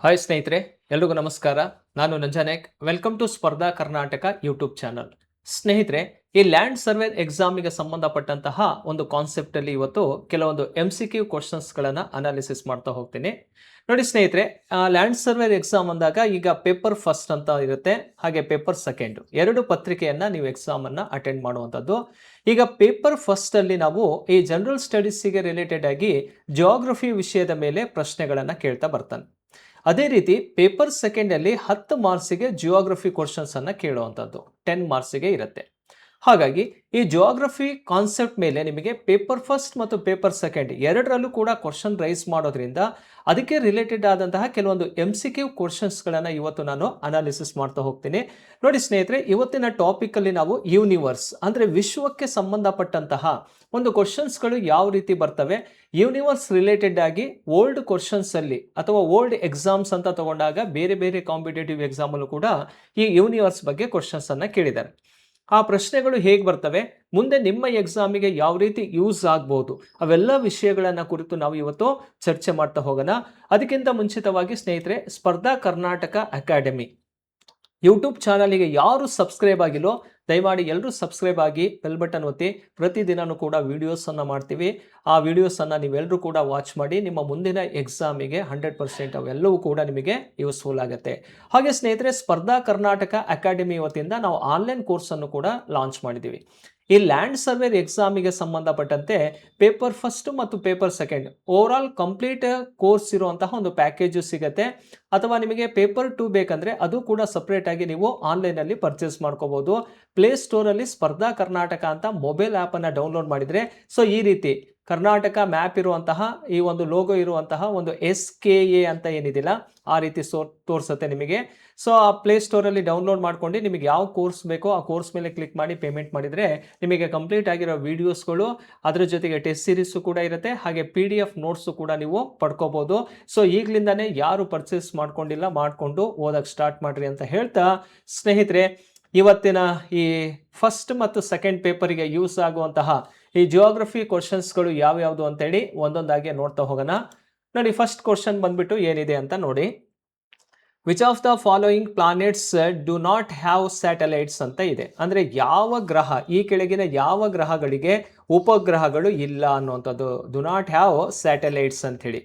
Hi ಸ್ನೇಹಿತರೆ, ಎಲ್ರಿಗೂ ನಮಸ್ಕಾರ. ನಾನು ನಂಜಾನೇಕ್. ವೆಲ್ಕಮ್ ಟು ಸ್ಪರ್ಧಾ ಕರ್ನಾಟಕ ಯೂಟ್ಯೂಬ್ ಚಾನಲ್. ಸ್ನೇಹಿತರೆ, ಈ ಲ್ಯಾಂಡ್ ಸರ್ವೆ ಎಕ್ಸಾಮಿಗೆ ಸಂಬಂಧಪಟ್ಟಂತಹ ಒಂದು ಕಾನ್ಸೆಪ್ಟ್ ಅಲ್ಲಿ ಇವತ್ತು ಕೆಲವೊಂದು MCQ ಕ್ವಶನ್ಸ್ಗಳನ್ನು ಅನಾಲಿಸಿಸ್ ಮಾಡ್ತಾ ಹೋಗ್ತೀನಿ. ನೋಡಿ ಸ್ನೇಹಿತರೆ, ಲ್ಯಾಂಡ್ ಸರ್ವೆ ಎಕ್ಸಾಮ್ ಅಂದಾಗ ಈಗ ಪೇಪರ್ ಫಸ್ಟ್ ಅಂತ ಇರುತ್ತೆ, ಹಾಗೆ ಪೇಪರ್ ಸೆಕೆಂಡ್ ಎರಡು ಪತ್ರಿಕೆಯನ್ನ ನೀವು ಎಕ್ಸಾಮ್ ಅನ್ನ ಅಟೆಂಡ್ ಮಾಡುವಂಥದ್ದು. ಈಗ ಪೇಪರ್ ಫಸ್ಟ್ ಅಲ್ಲಿ ನಾವು ಈ ಜನರಲ್ ಸ್ಟಡೀಸ್ಗೆ ರಿಲೇಟೆಡ್ ಆಗಿ ಜಿಯೋಗ್ರಫಿ ವಿಷಯದ ಮೇಲೆ ಪ್ರಶ್ನೆಗಳನ್ನು ಕೇಳ್ತಾ ಬರ್ತಾನೆ. ಅದೇ ರೀತಿ ಪೇಪರ್ ಸೆಕೆಂಡ್ ಅಲ್ಲಿ 10 ಮಾರ್ಕ್ಸಿಗೆ ಜಿಯೋಗ್ರಫಿ ಕ್ವಶನ್ಸ್ ಅನ್ನ ಕೇಳುವಂಥದ್ದು 10 ಮಾರ್ಕ್ಸಿಗೆ ಇರುತ್ತೆ. ಹಾಗಾಗಿ ಈ ಜಿಯೋಗ್ರಫಿ ಕಾನ್ಸೆಪ್ಟ್ ಮೇಲೆ ನಿಮಗೆ ಪೇಪರ್ ಫಸ್ಟ್ ಮತ್ತು ಪೇಪರ್ ಸೆಕೆಂಡ್ ಎರಡರಲ್ಲೂ ಕೂಡ ಕ್ವಶನ್ ರೈಸ್ ಮಾಡೋದ್ರಿಂದ ಅದಕ್ಕೆ ರಿಲೇಟೆಡ್ ಆದಂತಹ ಕೆಲವೊಂದು MCQ ಕ್ವಶನ್ಸ್ಗಳನ್ನು ಇವತ್ತು ನಾನು ಅನಾಲಿಸಿಸ್ ಮಾಡ್ತಾ ಹೋಗ್ತೀನಿ. ನೋಡಿ ಸ್ನೇಹಿತರೆ, ಇವತ್ತಿನ ಟಾಪಿಕ್ ಅಲ್ಲಿ ನಾವು ಯೂನಿವರ್ಸ್ ಅಂದ್ರೆ ವಿಶ್ವಕ್ಕೆ ಸಂಬಂಧಪಟ್ಟಂತಹ ಒಂದು ಕ್ವಶನ್ಸ್ಗಳು ಯಾವ ರೀತಿ ಬರ್ತವೆ, ಯೂನಿವರ್ಸ್ ರಿಲೇಟೆಡ್ ಆಗಿ ಓಲ್ಡ್ ಕ್ವಶನ್ಸ್ ಅಲ್ಲಿ ಅಥವಾ ಓಲ್ಡ್ ಎಕ್ಸಾಮ್ಸ್ ಅಂತ ತಗೊಂಡಾಗ ಬೇರೆ ಬೇರೆ ಕಾಂಪಿಟೇಟಿವ್ ಎಕ್ಸಾಮ್ ಅಲ್ಲೂ ಕೂಡ ಈ ಯೂನಿವರ್ಸ್ ಬಗ್ಗೆ ಕ್ವಶನ್ಸ್ ಅನ್ನ ಕೇಳಿದ್ದಾರೆ. ಆ ಪ್ರಶ್ನೆಗಳು ಹೇಗೆ ಬರ್ತವೆ, ಮುಂದೆ ನಿಮ್ಮ ಎಕ್ಸಾಮಿಗೆ ಯಾವ ರೀತಿ ಯೂಸ್ ಆಗ್ಬೋದು, ಅವೆಲ್ಲ ವಿಷಯಗಳನ್ನು ಕುರಿತು ನಾವು ಇವತ್ತು ಚರ್ಚೆ ಮಾಡ್ತಾ ಹೋಗೋಣ. ಅದಕ್ಕಿಂತ ಮುಂಚಿತವಾಗಿ ಸ್ನೇಹಿತರೆ, ಸ್ಪರ್ಧಾ ಕರ್ನಾಟಕ ಅಕಾಡೆಮಿ ಯೂಟ್ಯೂಬ್ ಚಾನಲ್ಗೆ ಯಾರು ಸಬ್ಸ್ಕ್ರೈಬ್ ಆಗಿಲ್ಲೋ ದಯಮಾಡಿ ಎಲ್ಲರೂ ಸಬ್ಸ್ಕ್ರೈಬ್ ಆಗಿ ಬೆಲ್ ಬಟನ್ ಒತ್ತಿ. ಪ್ರತಿದಿನನೂ ಕೂಡ ವಿಡಿಯೋಸನ್ನು ಮಾಡ್ತೀವಿ. ಆ ವಿಡಿಯೋಸನ್ನು ನೀವೆಲ್ಲರೂ ಕೂಡ ವಾಚ್ ಮಾಡಿ ನಿಮ್ಮ ಮುಂದಿನ ಎಕ್ಸಾಮಿಗೆ 100% ಅವೆಲ್ಲವೂ ಕೂಡ ನಿಮಗೆ ಯೂಸ್ಫುಲ್ ಆಗುತ್ತೆ. ಹಾಗೆ ಸ್ನೇಹಿತರೆ, ಸ್ಪರ್ಧಾ ಕರ್ನಾಟಕ ಅಕಾಡೆಮಿ ವತಿಯಿಂದ ನಾವು ಆನ್ಲೈನ್ ಕೋರ್ಸನ್ನು ಕೂಡ ಲಾಂಚ್ ಮಾಡಿದ್ದೀವಿ. ಈ ಲ್ಯಾಂಡ್ ಸರ್ವೆ ಎಕ್ಸಾಮಿಗೆ ಸಂಬಂಧಪಟ್ಟಂತೆ ಪೇಪರ್ ಫಸ್ಟ್ ಮತ್ತು paper second over all complete course ಇರುವಂತಹ ಒಂದು ಪ್ಯಾಕೇಜು ಸಿಗುತ್ತೆ. ಅಥವಾ ನಿಮಗೆ ಪೇಪರ್ 2 ಬೇಕಂದ್ರೆ ಅದು ಕೂಡ ಸಪ್ರೇಟ್ ಆಗಿ ನೀವು ಆನ್ಲೈನ್ ಅಲ್ಲಿ ಪರ್ಚೇಸ್ ಮಾಡ್ಕೋಬಹುದು. ಪ್ಲೇ ಸ್ಟೋರ್ ಅಲ್ಲಿ ಸ್ಪರ್ಧಾ ಕರ್ನಾಟಕ ಅಂತ ಮೊಬೈಲ್ ಆಪ್ ಅನ್ನ ಡೌನ್ಲೋಡ್ ಮಾಡಿದ್ರೆ ಸೊ ಈ ರೀತಿ ಕರ್ನಾಟಕ ಮ್ಯಾಪ್ ಇರುವಂತಹ ಈ ಒಂದು ಲೋಗೋ ಇರುವಂತಹ ಒಂದು SKA ಅಂತ ಏನಿದಿಲ್ಲ ಆ ರೀತಿ ತೋರಿಸುತ್ತೆ ನಿಮಗೆ. ಸೊ ಆ ಪ್ಲೇ ಸ್ಟೋರ್ ಅಲ್ಲಿ ಡೌನ್ಲೋಡ್ ಮಾಡ್ಕೊಂಡು ನಿಮಗೆ ಯಾವ ಕೋರ್ಸ್ ಬೇಕೋ ಆ ಕೋರ್ಸ್ ಮೇಲೆ ಕ್ಲಿಕ್ ಮಾಡಿ ಪೇಮೆಂಟ್ ಮಾಡಿದ್ರೆ ನಿಮಗೆ ಕಂಪ್ಲೀಟ್ ಆಗಿರೋ ವಿಡಿಯೋಸ್ಗಳು ಅದರ ಜೊತೆಗೆ ಟೆಸ್ಟ್ ಸೀರೀಸ್ ಕೂಡ ಇರುತ್ತೆ, ಹಾಗೆ PDF ನೋಟ್ಸ್ ಕೂಡ ನೀವು ಪಡ್ಕೋಬಹುದು. ಸೊ ಈಗಲಿಂದಾನೇ ಯಾರು ಪರ್ಚೇಸ್ ಮಾಡ್ಕೊಂಡಿಲ್ಲ ಮಾಡ್ಕೊಂಡು ಓದಕ್ಕೆ ಸ್ಟಾರ್ಟ್ ಮಾಡ್ರಿ ಅಂತ ಹೇಳ್ತಾ ಸ್ನೇಹಿತರೆ, ಇವತ್ತಿನ ಈ ಫಸ್ಟ್ ಮತ್ತು ಸೆಕೆಂಡ್ ಪೇಪರ್ಗೆ ಯೂಸ್ ಆಗುವಂತಹ ಈ ಜಿಯೋಗ್ರಫಿ ಕ್ವಶನ್ಸ್ಗಳು ಯಾವ್ಯಾವುದು ಅಂತೇಳಿ ಒಂದೊಂದಾಗಿ ನೋಡ್ತಾ ಹೋಗೋಣ. ನೋಡಿ, ಫಸ್ಟ್ ಕ್ವಶನ್ ಬಂದ್ಬಿಟ್ಟು ಏನಿದೆ ಅಂತ ನೋಡಿ. Which of the following planets do not have satellites ಅಂತ ಇದೆ. ಅಂದ್ರೆ ಯಾವ ಗ್ರಹ, ಈ ಕೆಳಗಿನ ಯಾವ ಗ್ರಹಗಳಿಗೆ ಉಪಗ್ರಹಗಳು ಇಲ್ಲ ಅನ್ನುವಂಥದ್ದು, ಡು ನಾಟ್ ಹ್ಯಾವ್ ಸ್ಯಾಟಲೈಟ್ಸ್ ಅಂತ ಹೇಳಿ.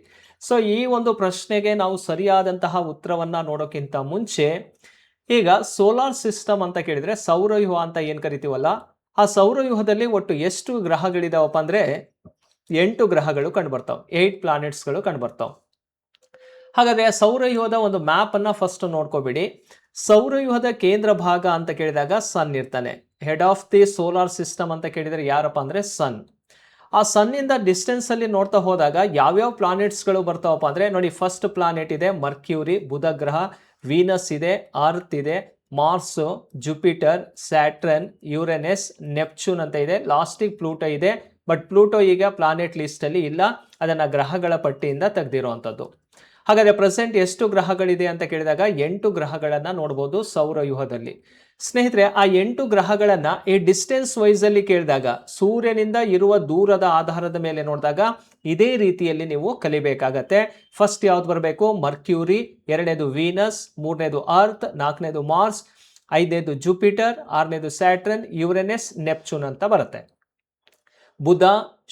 ಸೊ ಈ ಒಂದು ಪ್ರಶ್ನೆಗೆ ನಾವು ಸರಿಯಾದಂತಹ ಉತ್ತರವನ್ನ ನೋಡೋಕ್ಕಿಂತ ಮುಂಚೆ ಈಗ ಸೋಲಾರ್ ಸಿಸ್ಟಮ್ ಅಂತ ಕೇಳಿದ್ರೆ ಸೌರವ್ಯೂಹ ಅಂತ ಏನ್ ಕರಿತೀವಲ್ಲ, ಆ ಸೌರವ್ಯೂಹದಲ್ಲಿ ಒಟ್ಟು ಎಷ್ಟು ಗ್ರಹಗಳಿದಾವಪ್ಪ ಅಂದ್ರೆ 8 ಗ್ರಹಗಳು ಕಂಡುಬರ್ತಾವೆ, 8 ಪ್ಲಾನೆಟ್ಸ್ಗಳು ಕಂಡುಬರ್ತಾವೆ. ಹಾಗಾದ್ರೆ ಸೌರವ್ಯೂಹದ ಒಂದು ಮ್ಯಾಪ್ ಅನ್ನ ಫಸ್ಟ್ ನೋಡ್ಕೋಬೇಡಿ. ಸೌರವ್ಯೂಹದ ಕೇಂದ್ರ ಭಾಗ ಅಂತ ಕೇಳಿದಾಗ ಸನ್ ಇರ್ತಾನೆ. Head of the solar system ಅಂತ ಕೇಳಿದ್ರೆ ಯಾರಪ್ಪ ಅಂದ್ರೆ ಸನ್. ಆ ಸನ್ ಇಂದ ಡಿಸ್ಟೆನ್ಸ್ ಅಲ್ಲಿ ನೋಡ್ತಾ ಹೋದಾಗ ಯಾವ್ಯಾವ ಪ್ಲಾನೆಟ್ಸ್ಗಳು ಬರ್ತಾವಪ್ಪ ಅಂದ್ರೆ ನೋಡಿ, ಫಸ್ಟ್ ಪ್ಲಾನೆಟ್ ಇದೆ ಮರ್ಕ್ಯೂರಿ, ಬುಧ ಗ್ರಹ, ವೀನಸ್ ಇದೆ, ಅರ್ತ್ ಇದೆ, Mars, Jupiter, Saturn, Uranus, Neptune ಅಂತ ಇದೆ, ಲಾಸ್ಟಿಗೆ ಪ್ಲೂಟೋ ಇದೆ. ಬಟ್ ಪ್ಲೂಟೋ ಈಗ ಪ್ಲಾನೆಟ್ ಲಿಸ್ಟ್ ಅಲ್ಲಿ ಇಲ್ಲ, ಅದನ್ನ ಗ್ರಹಗಳ ಪಟ್ಟಿಯಿಂದ ತೆಗೆದಿರುವಂಥದ್ದು. ಹಾಗಾದ್ರೆ ಪ್ರೆಸೆಂಟ್ ಎಷ್ಟು ಗ್ರಹಗಳಿದೆ ಅಂತ ಕೇಳಿದಾಗ 8 ಗ್ರಹಗಳನ್ನ ನೋಡಬಹುದು ಸೌರವ್ಯೂಹದಲ್ಲಿ. ಸ್ನೇಹಿತರೆ, ಆ 8 ಗ್ರಹಗಳನ್ನ ಈ ಡಿಸ್ಟೆನ್ಸ್ ವೈಸ್ ಅಲ್ಲಿ ಕೇಳಿದಾಗ ಸೂರ್ಯನಿಂದ ಇರುವ ದೂರದ ಆಧಾರದ ಮೇಲೆ ನೋಡಿದಾಗ ಇದೇ ರೀತಿಯಲ್ಲಿ ನೀವು ಕಲಿಬೇಕಾಗತ್ತೆ. ಫಸ್ಟ್ ಯಾವ್ದು ಬರಬೇಕು, ಮರ್ಕ್ಯೂರಿ, ಎರಡನೇದು ವೀನಸ್, ಮೂರನೇದು ಅರ್ತ್, ನಾಲ್ಕನೇದು ಮಾರ್ಸ್, ಐದನೇದು ಜುಪಿಟರ್, ಆರನೇದು ಸ್ಯಾಟ್ರನ್, ಯುರೇನಸ್, ನೆಪ್ಚೂನ್ ಅಂತ ಬರುತ್ತೆ. ಬುಧ,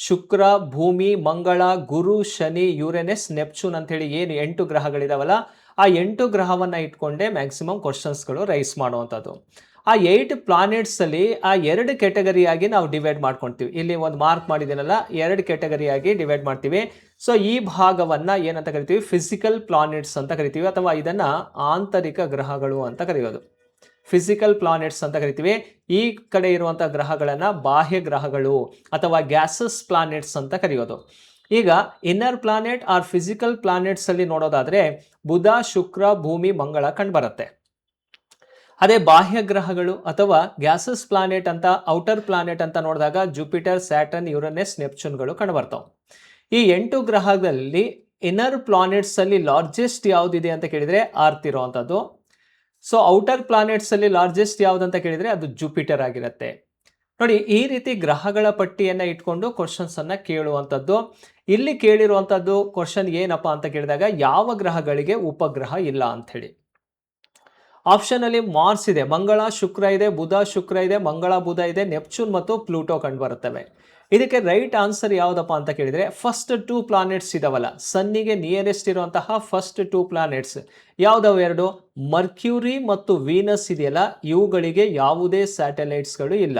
ಶುಕ್ರ, ಭೂಮಿ, ಮಂಗಳ, ಗುರು, ಶನಿ, ಯುರೇನಸ್, ನೆಪ್ಚೂನ್ ಅಂತ ಹೇಳಿ ಏನು 8 ಗ್ರಹಗಳಿದಾವಲ್ಲ, ಆ 8 ಗ್ರಹವನ್ನ ಇಟ್ಕೊಂಡೆ ಮ್ಯಾಕ್ಸಿಮಮ್ ಕ್ವಶನ್ಸ್ಗಳು ರೈಸ್ ಮಾಡುವಂಥದ್ದು. ಆ 8 ಪ್ಲಾನೆಟ್ಸ್ ಅಲ್ಲಿ ಆ 2 ಕೆಟಗರಿಯಾಗಿ ನಾವು ಡಿವೈಡ್ ಮಾಡ್ಕೊಳ್ತೀವಿ. ಇಲ್ಲಿ ಒಂದು ಮಾರ್ಕ್ ಮಾಡಿದ್ದೀನಲ್ಲ, 2 ಕೆಟಗರಿಯಾಗಿ ಡಿವೈಡ್ ಮಾಡ್ತೀವಿ. ಸೊ ಈ ಭಾಗವನ್ನ ಏನಂತ ಕರಿತೀವಿ, ಫಿಸಿಕಲ್ ಪ್ಲಾನೆಟ್ಸ್ ಅಂತ ಕರಿತೀವಿ, ಅಥವಾ ಇದನ್ನ ಆಂತರಿಕ ಗ್ರಹಗಳು ಅಂತ ಕರೆಯೋದು. ಫಿಸಿಕಲ್ ಪ್ಲಾನೆಟ್ಸ್ ಅಂತ ಕರಿತೀವಿ. ಈ ಕಡೆ ಇರುವಂತಹ ಗ್ರಹಗಳನ್ನ ಬಾಹ್ಯ ಗ್ರಹಗಳು ಅಥವಾ ಗ್ಯಾಸಸ್ ಪ್ಲಾನೆಟ್ಸ್ ಅಂತ ಕರೆಯೋದು. ಈಗ inner planet are physical planets ಅಲ್ಲಿ ನೋಡೋದಾದ್ರೆ ಬುಧ, ಶುಕ್ರ, ಭೂಮಿ, ಮಂಗಳ ಕಂಡು ಬರುತ್ತೆ. ಅದೇ ಬಾಹ್ಯ ಗ್ರಹಗಳು ಅಥವಾ ಗ್ಯಾಸಸ್ ಪ್ಲಾನೆಟ್ ಅಂತ ಔಟರ್ ಪ್ಲಾನೆಟ್ ಅಂತ ನೋಡಿದಾಗ ಜುಪಿಟರ್, ಸ್ಯಾಟರ್ನ್, ಯುರೇನಸ್, ನೆಪ್ಚೂನ್ಗಳು ಕಂಡು ಬರ್ತಾವೆ. ಈ 8 ಗ್ರಹಗಳಲ್ಲಿ ಇನ್ನರ್ ಪ್ಲಾನೆಟ್ಸ್ ಅಲ್ಲಿ ಲಾರ್ಜೆಸ್ಟ್ ಯಾವ್ದಿದೆ ಅಂತ ಕೇಳಿದ್ರೆ ಅರ್ತ್ ಇರುವಂತದ್ದು. ಸೊ ಔಟರ್ ಪ್ಲಾನೆಟ್ಸ್ ಅಲ್ಲಿ ಲಾರ್ಜೆಸ್ಟ್ ಯಾವ್ದಂತ ಕೇಳಿದ್ರೆ ಅದು ಜುಪಿಟರ್ ಆಗಿರುತ್ತೆ. ನೋಡಿ, ಈ ರೀತಿ ಗ್ರಹಗಳ ಪಟ್ಟಿಯನ್ನ ಇಟ್ಕೊಂಡು ಕ್ವಶನ್ಸ್ ಅನ್ನ ಕೇಳುವಂಥದ್ದು. ಇಲ್ಲಿ ಕೇಳಿರುವಂತದ್ದು ಕ್ವಶನ್ ಏನಪ್ಪಾ ಅಂತ ಕೇಳಿದಾಗ ಯಾವ ಗ್ರಹಗಳಿಗೆ ಉಪಗ್ರಹ ಇಲ್ಲ ಅಂತ ಹೇಳಿ. ಆಪ್ಷನ್ ಅಲ್ಲಿ ಮಾರ್ಸ್ ಇದೆ, ಮಂಗಳ ಶುಕ್ರ ಇದೆ, ಬುಧ ಶುಕ್ರ ಇದೆ, ಮಂಗಳ ಬುಧ ಇದೆ, ನೆಪ್ಚೂನ್ ಮತ್ತು ಪ್ಲೂಟೋ ಕಂಡು ಬರುತ್ತವೆ. ಇದಕ್ಕೆ ರೈಟ್ ಆನ್ಸರ್ ಯಾವುದಪ್ಪ ಅಂತ ಕೇಳಿದ್ರೆ ಫಸ್ಟ್ 2 ಪ್ಲಾನೆಟ್ಸ್ ಇದಾವಲ್ಲ, ಸನ್ನಿಗೆ ನಿಯರೆಸ್ಟ್ ಇರುವಂತಹ ಫಸ್ಟ್ 2 ಪ್ಲಾನೆಟ್ಸ್ ಯಾವ್ದಾವ ಎರಡು, ಮರ್ಕ್ಯೂರಿ ಮತ್ತು ವೀನಸ್ ಇದೆಯಲ್ಲ, ಇವುಗಳಿಗೆ ಯಾವುದೇ ಸ್ಯಾಟಲೈಟ್ಸ್ಗಳು ಇಲ್ಲ,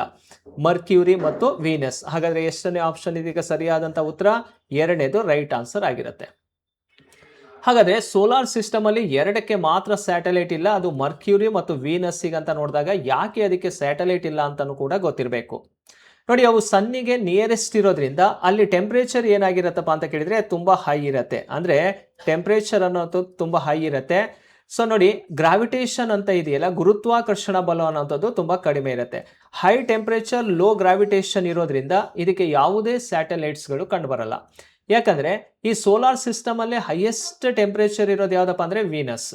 ಮರ್ಕ್ಯೂರಿ ಮತ್ತು ವೀನಸ್. ಹಾಗಾದ್ರೆ ಎಷ್ಟನೇ ಆಪ್ಷನ್ ಇದೀಗ ಸರಿಯಾದಂತ ಉತ್ತರ? ಎರಡನೇದು ರೈಟ್ ಆನ್ಸರ್ ಆಗಿರುತ್ತೆ. ಹಾಗಾದ್ರೆ ಸೋಲಾರ್ ಸಿಸ್ಟಮ್ ಅಲ್ಲಿ ಎರಡಕ್ಕೆ ಮಾತ್ರ ಸ್ಯಾಟಲೈಟ್ ಇಲ್ಲ, ಅದು ಮರ್ಕ್ಯೂರಿ ಮತ್ತು ವೀನಸ್ಸಿಗೆ ಅಂತ ನೋಡಿದಾಗ ಯಾಕೆ ಅದಕ್ಕೆ ಸ್ಯಾಟಲೈಟ್ ಇಲ್ಲ ಅಂತಾನು ಕೂಡ ಗೊತ್ತಿರಬೇಕು. ನೋಡಿ, ಅವು ಸನ್ನಿಗೆ ನಿಯರೆಸ್ಟ್ ಇರೋದ್ರಿಂದ ಅಲ್ಲಿ ಟೆಂಪರೇಚರ್ ಏನಾಗಿರತ್ತಪ್ಪ ಅಂತ ಕೇಳಿದ್ರೆ ತುಂಬಾ ಹೈ ಇರುತ್ತೆ, ಅಂದ್ರೆ ಟೆಂಪರೇಚರ್ ಅನ್ನೋದು ತುಂಬಾ ಹೈ ಇರುತ್ತೆ. ಸೊ ನೋಡಿ, ಗ್ರಾವಿಟೇಷನ್ ಅಂತ ಇದೆಯಲ್ಲ, ಗುರುತ್ವಾಕರ್ಷಣ ಬಲ ಅನ್ನೋಂಥದ್ದು ತುಂಬಾ ಕಡಿಮೆ ಇರುತ್ತೆ. ಹೈ ಟೆಂಪರೇಚರ್ ಲೋ ಗ್ರಾವಿಟೇಷನ್ ಇರೋದ್ರಿಂದ ಇದಕ್ಕೆ ಯಾವುದೇ ಸ್ಯಾಟಲೈಟ್ಸ್ಗಳು ಕಂಡು ಬರಲ್ಲ. ಯಾಕಂದ್ರೆ ಈ ಸೋಲಾರ್ ಸಿಸ್ಟಮ್ ಅಲ್ಲಿ ಹೈಯೆಸ್ಟ್ ಟೆಂಪರೇಚರ್ ಇರೋದು ಯಾವ್ದಪ್ಪ ಅಂದ್ರೆ ವೀನಸ್.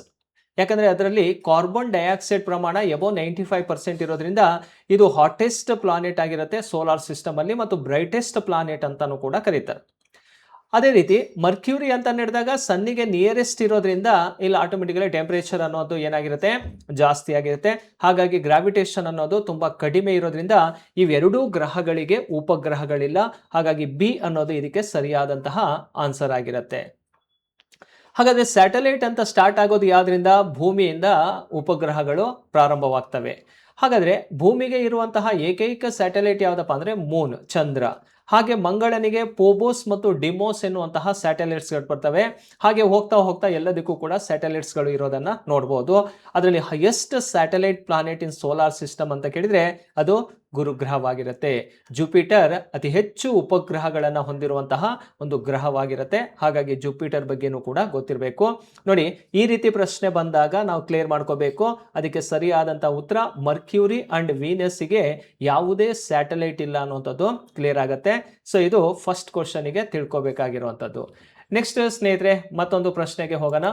ಯಾಕಂದ್ರೆ ಅದರಲ್ಲಿ ಕಾರ್ಬನ್ ಡೈಆಕ್ಸೈಡ್ ಪ್ರಮಾಣ ಎಬೋ 95% ಇರೋದ್ರಿಂದ ಇದು ಹಾಟೆಸ್ಟ್ ಪ್ಲಾನೆಟ್ ಆಗಿರುತ್ತೆ ಸೋಲಾರ್ ಸಿಸ್ಟಮ್ ಅಲ್ಲಿ, ಮತ್ತು ಬ್ರೈಟೆಸ್ಟ್ ಪ್ಲಾನೆಟ್ ಅಂತಾನು ಕೂಡ ಕರೀತಾರೆ. ಅದೇ ರೀತಿ ಮರ್ಕ್ಯೂರಿ ಅಂತ ನಡೆದಾಗ ಸನ್ನಿಗೆ ನಿಯರೆಸ್ಟ್ ಇರೋದ್ರಿಂದ ಇಲ್ಲಿ ಆಟೋಮೆಟಿಕಲಿ ಟೆಂಪರೇಚರ್ ಅನ್ನೋದು ಏನಾಗಿರುತ್ತೆ, ಜಾಸ್ತಿ ಆಗಿರುತ್ತೆ. ಹಾಗಾಗಿ ಗ್ರಾವಿಟೇಷನ್ ಅನ್ನೋದು ತುಂಬಾ ಕಡಿಮೆ ಇರೋದ್ರಿಂದ ಇವೆರಡೂ ಗ್ರಹಗಳಿಗೆ ಉಪಗ್ರಹಗಳಿಲ್ಲ. ಹಾಗಾಗಿ ಬಿ ಅನ್ನೋದು ಇದಕ್ಕೆ ಸರಿಯಾದಂತಹ ಆನ್ಸರ್ ಆಗಿರುತ್ತೆ. ಹಾಗಾದ್ರೆ ಸ್ಯಾಟಲೈಟ್ ಅಂತ ಸ್ಟಾರ್ಟ್ ಆಗೋದು ಯಾವ್ದ್ರಿಂದ? ಭೂಮಿಯಿಂದ ಉಪಗ್ರಹಗಳು ಪ್ರಾರಂಭವಾಗ್ತವೆ. ಹಾಗಾದ್ರೆ ಭೂಮಿಗೆ ಇರುವಂತಹ ಏಕೈಕ ಸ್ಯಾಟಲೈಟ್ ಯಾವ್ದಪ್ಪ ಅಂದ್ರೆ ಮೂನ್, ಚಂದ್ರ. ಹಾಗೆ ಮಂಗಳನಿಗೆ ಪೋಬೋಸ್ ಮತ್ತು ಡಿಮೋಸ್ ಎನ್ನುವಂತಹ ಸ್ಯಾಟಲೈಟ್ಸ್ಗಳು ಬರ್ತವೆ. ಹಾಗೆ ಹೋಗ್ತಾ ಹೋಗ್ತಾ ಎಲ್ಲದಕ್ಕೂ ಕೂಡ ಸ್ಯಾಟಲೈಟ್ಸ್ಗಳು ಇರೋದನ್ನ ನೋಡಬಹುದು. ಅದರಲ್ಲಿ ಹೈಯೆಸ್ಟ್ ಸ್ಯಾಟಲೈಟ್ ಪ್ಲಾನೆಟ್ ಇನ್ ಸೋಲಾರ್ ಸಿಸ್ಟಮ್ ಅಂತ ಕೇಳಿದ್ರೆ ಅದು ಗುರುಗ್ರಹವಾಗಿರುತ್ತೆ. ಜುಪಿಟರ್ ಅತಿ ಹೆಚ್ಚು ಉಪಗ್ರಹಗಳನ್ನು ಹೊಂದಿರುವಂತಹ ಒಂದು ಗ್ರಹವಾಗಿರುತ್ತೆ. ಹಾಗಾಗಿ ಜುಪಿಟರ್ ಬಗ್ಗೆನೂ ಕೂಡ ಗೊತ್ತಿರಬೇಕು. ನೋಡಿ, ಈ ರೀತಿ ಪ್ರಶ್ನೆ ಬಂದಾಗ ನಾವು ಕ್ಲಿಯರ್ ಮಾಡ್ಕೋಬೇಕು. ಅದಕ್ಕೆ ಸರಿಯಾದಂತಹ ಉತ್ತರ ಮರ್ಕ್ಯೂರಿ ಅಂಡ್ ವೀನಸ್ಗೆ ಯಾವುದೇ ಸ್ಯಾಟಲೈಟ್ ಇಲ್ಲ ಅನ್ನುವಂಥದ್ದು ಕ್ಲಿಯರ್ ಆಗುತ್ತೆ. ಸೊ ಇದು ಫಸ್ಟ್ ಕ್ವಶನ್ಗೆ ತಿಳ್ಕೋಬೇಕಾಗಿರುವಂಥದ್ದು. ನೆಕ್ಸ್ಟ್ ಸ್ನೇಹಿತರೆ, ಮತ್ತೊಂದು ಪ್ರಶ್ನೆಗೆ ಹೋಗೋಣ.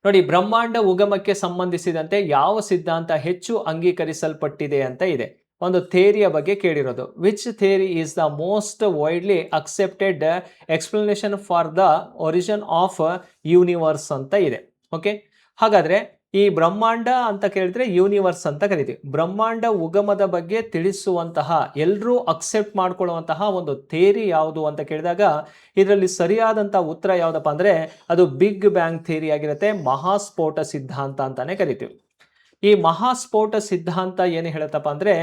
ನೋಡಿ, ಬ್ರಹ್ಮಾಂಡ ಉಗಮಕ್ಕೆ ಸಂಬಂಧಿಸಿದಂತೆ ಯಾವ ಸಿದ್ಧಾಂತ ಹೆಚ್ಚು ಅಂಗೀಕರಿಸಲ್ಪಟ್ಟಿದೆ ಅಂತ ಇದೆ. ಒಂದು ಥಿಯರಿಯ ಬಗ್ಗೆ ಕೇಳಿರೋದು. Which theory is the most widely accepted explanation for the origin of universe ಅಂತ ಇದೆ. ಓಕೆ, ಹಾಗಾದ್ರೆ ಈ ಬ್ರಹ್ಮಾಂಡ ಅಂತ ಕೇಳಿದ್ರೆ ಯೂನಿವರ್ಸ್ ಅಂತ ಕರಿತೀವಿ. ಬ್ರಹ್ಮಾಂಡ ಉಗಮದ ಬಗ್ಗೆ ತಿಳಿಸುವಂತಹ, ಎಲ್ಲರೂ ಅಕ್ಸೆಪ್ಟ್ ಮಾಡ್ಕೊಳ್ಳುವಂತಹ ಒಂದು ಥಿಯರಿ ಯಾವುದು ಅಂತ ಕೇಳಿದಾಗ ಇದರಲ್ಲಿ ಸರಿಯಾದಂತಹ ಉತ್ತರ ಯಾವುದಪ್ಪ ಅಂದ್ರೆ ಅದು ಬಿಗ್ ಬ್ಯಾಂಗ್ ಥಿಯರಿ ಆಗಿರುತ್ತೆ. ಮಹಾಸ್ಫೋಟ ಸಿದ್ಧಾಂತ ಅಂತಾನೆ ಕರಿತೀವಿ. ಈ ಮಹಾಸ್ಫೋಟ ಸಿದ್ಧಾಂತ ಏನು ಹೇಳುತ್ತಪ್ಪ ಅಂದ್ರೆ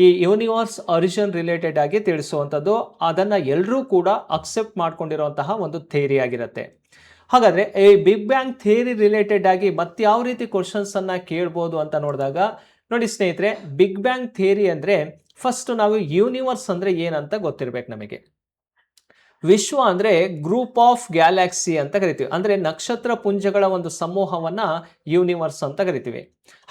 ಈ ಯೂನಿವರ್ಸ್ ಒರಿಜಿನ್ ರಿಲೇಟೆಡ್ ಆಗಿ ತಿಳಿಸುವಂಥದ್ದು, ಅದನ್ನ ಎಲ್ಲರೂ ಕೂಡ ಅಕ್ಸೆಪ್ಟ್ ಮಾಡ್ಕೊಂಡಿರುವಂತಹ ಒಂದು ಥಿಯರಿ ಆಗಿರುತ್ತೆ. ಹಾಗಾದ್ರೆ ಈ ಬಿಗ್ ಬ್ಯಾಂಗ್ ಥಿಯರಿ ರಿಲೇಟೆಡ್ ಆಗಿ ಮತ್ತೆ ಯಾವ ರೀತಿ ಕ್ವಶನ್ಸ್ ಅನ್ನ ಕೇಳ್ಬೋದು ಅಂತ ನೋಡಿದಾಗ ನೋಡಿ ಸ್ನೇಹಿತರೆ, ಬಿಗ್ ಬ್ಯಾಂಗ್ ಥಿಯರಿ ಅಂದ್ರೆ ಫಸ್ಟ್ ನಾವು ಯೂನಿವರ್ಸ್ ಅಂದ್ರೆ ಏನಂತ ಗೊತ್ತಿರ್ಬೇಕು ನಮಗೆ. ವಿಶ್ವ ಅಂದ್ರೆ ಗ್ರೂಪ್ ಆಫ್ ಗ್ಯಾಲಾಕ್ಸಿ ಅಂತ ಕರಿತೀವಿ, ಅಂದ್ರೆ ನಕ್ಷತ್ರ ಪುಂಜಗಳ ಒಂದು ಸಮೂಹವನ್ನ ಯೂನಿವರ್ಸ್ ಅಂತ ಕರಿತೀವಿ.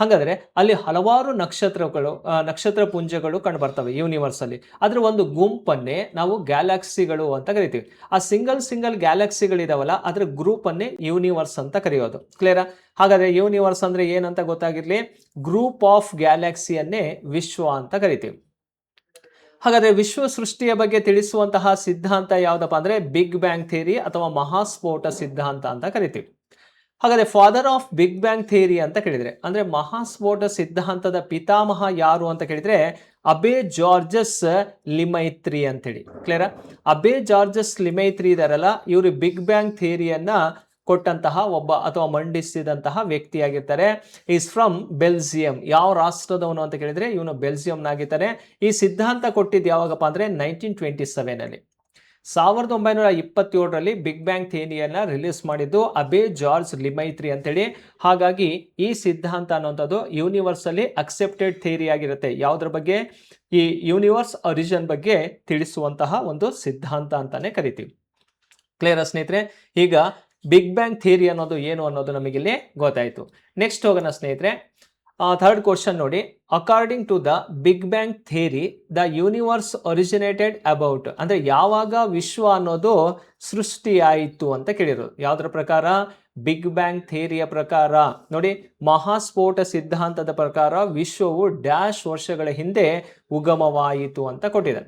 ಹಾಗಾದ್ರೆ ಅಲ್ಲಿ ಹಲವಾರು ನಕ್ಷತ್ರ ಪುಂಜಗಳು ಕಂಡು ಬರ್ತವೆ ಯೂನಿವರ್ಸ್ ಅಲ್ಲಿ. ಅದ್ರ ಒಂದು ಗುಂಪನ್ನೇ ನಾವು ಗ್ಯಾಲಾಕ್ಸಿಗಳು ಅಂತ ಕರಿತೀವಿ. ಆ ಸಿಂಗಲ್ ಗ್ಯಾಲಾಕ್ಸಿಗಳಿದಾವಲ್ಲ ಅದ್ರ ಗ್ರೂಪ್ ಅನ್ನೇ ಯೂನಿವರ್ಸ್ ಅಂತ ಕರೆಯೋದು. ಕ್ಲಿಯರಾ? ಹಾಗಾದ್ರೆ ಯೂನಿವರ್ಸ್ ಅಂದ್ರೆ ಏನಂತ ಗೊತ್ತಾಗಿರ್ಲಿ, ಗ್ರೂಪ್ ಆಫ್ ಗ್ಯಾಲಾಕ್ಸಿಯನ್ನೇ ವಿಶ್ವ ಅಂತ ಕರಿತೀವಿ. ಹಾಗಾದ್ರೆ ವಿಶ್ವ ಸೃಷ್ಟಿಯ ಬಗ್ಗೆ ತಿಳಿಸುವಂತಹ ಸಿದ್ಧಾಂತ ಯಾವ್ದಪ್ಪ ಅಂದ್ರೆ ಬಿಗ್ ಬ್ಯಾಂಗ್ ಥಿಯರಿ ಅಥವಾ ಮಹಾಸ್ಫೋಟ ಸಿದ್ಧಾಂತ ಅಂತ ಕರಿತೀವಿ. ಹಾಗಾದ್ರೆ father of big bang theory ಅಂತ ಕೇಳಿದ್ರೆ ಅಂದ್ರೆ ಮಹಾಸ್ಫೋಟ ಸಿದ್ಧಾಂತದ ಪಿತಾಮಹ ಯಾರು ಅಂತ ಕೇಳಿದ್ರೆ ಅಬೆ ಜಾರ್ಜಸ್ ಲಿಮೈತ್ರಿ ಅಂತೇಳಿ. ಕ್ಲಿಯರಾ? ಅಬೆ ಜಾರ್ಜಸ್ ಲಿಮೈತ್ರಿ ಇದಾರಲ್ಲ, ಇವರು ಬಿಗ್ ಬ್ಯಾಂಗ್ ಥಿಯರಿಯನ್ನ ಕೊಟ್ಟಂತಹ ಒಬ್ಬ ಅಥವಾ ಮಂಡಿಸಿದಂತಹ ವ್ಯಕ್ತಿಯಾಗಿರ್ತಾರೆ. Is from Belgium. ಯಾವ ರಾಷ್ಟ್ರದವನು ಅಂತ ಕೇಳಿದ್ರೆ ಇವನು ಬೆಲ್ಜಿಯಂನಾಗಿರ್ತಾರೆ. ಈ ಸಿದ್ಧಾಂತ ಕೊಟ್ಟಿದ್ದು ಯಾವಾಗಪ್ಪ ಅಂದ್ರೆ 1927 ಅಲ್ಲಿ. 1927ರಲ್ಲಿ ಬಿಗ್ ಬ್ಯಾಂಗ್ ಥಿಯರಿಯನ್ನ ರಿಲೀಸ್ ಮಾಡಿದ್ದು ಅಬೆ ಜಾರ್ಜ್ ಲಿಮೈತ್ರಿ ಅಂತೇಳಿ. ಹಾಗಾಗಿ ಈ ಸಿದ್ಧಾಂತ ಅನ್ನುವಂಥದ್ದು ಯೂನಿವರ್ಸ್ ಅಲ್ಲಿ ಅಕ್ಸೆಪ್ಟೆಡ್ ಥಿಯರಿ ಆಗಿರುತ್ತೆ. ಯಾವುದ್ರ ಬಗ್ಗೆ? ಈ ಯೂನಿವರ್ಸ್ ಒರಿಜಿನ್ ಬಗ್ಗೆ ತಿಳಿಸುವಂತಹ ಒಂದು ಸಿದ್ಧಾಂತ ಅಂತಾನೆ ಕರಿತೀವಿ. ಕ್ಲಿಯರ್ ಸ್ನೇಹಿತರೆ? ಈಗ ಬಿಗ್ ಬ್ಯಾಂಗ್ ಥಿಯರಿ ಅನ್ನೋದು ಏನು ಅನ್ನೋದು ನಮಗೆ ಇಲ್ಲಿ ಗೊತ್ತಾಯ್ತು. ನೆಕ್ಸ್ಟ್ ಹೋಗೋಣ ಸ್ನೇಹಿತರೆ. ಥರ್ಡ್ ಕ್ವಶನ್ ನೋಡಿ, according to the big bang theory the universe originated about, ಅಂದ್ರೆ ಯಾವಾಗ ವಿಶ್ವ ಅನ್ನೋದು ಸೃಷ್ಟಿಯಾಯಿತು ಅಂತ ಕೇಳಿರೋದು. ಯಾವುದರ ಪ್ರಕಾರ? ಬಿಗ್ ಬ್ಯಾಂಗ್ ಥಿಯರಿಯ ಪ್ರಕಾರ. ನೋಡಿ, ಮಹಾಸ್ಫೋಟ ಸಿದ್ಧಾಂತದ ಪ್ರಕಾರ ವಿಶ್ವವು ಡ್ಯಾಶ್ ವರ್ಷಗಳ ಹಿಂದೆ ಉಗಮವಾಯಿತು ಅಂತ ಕೊಟ್ಟಿದೆ.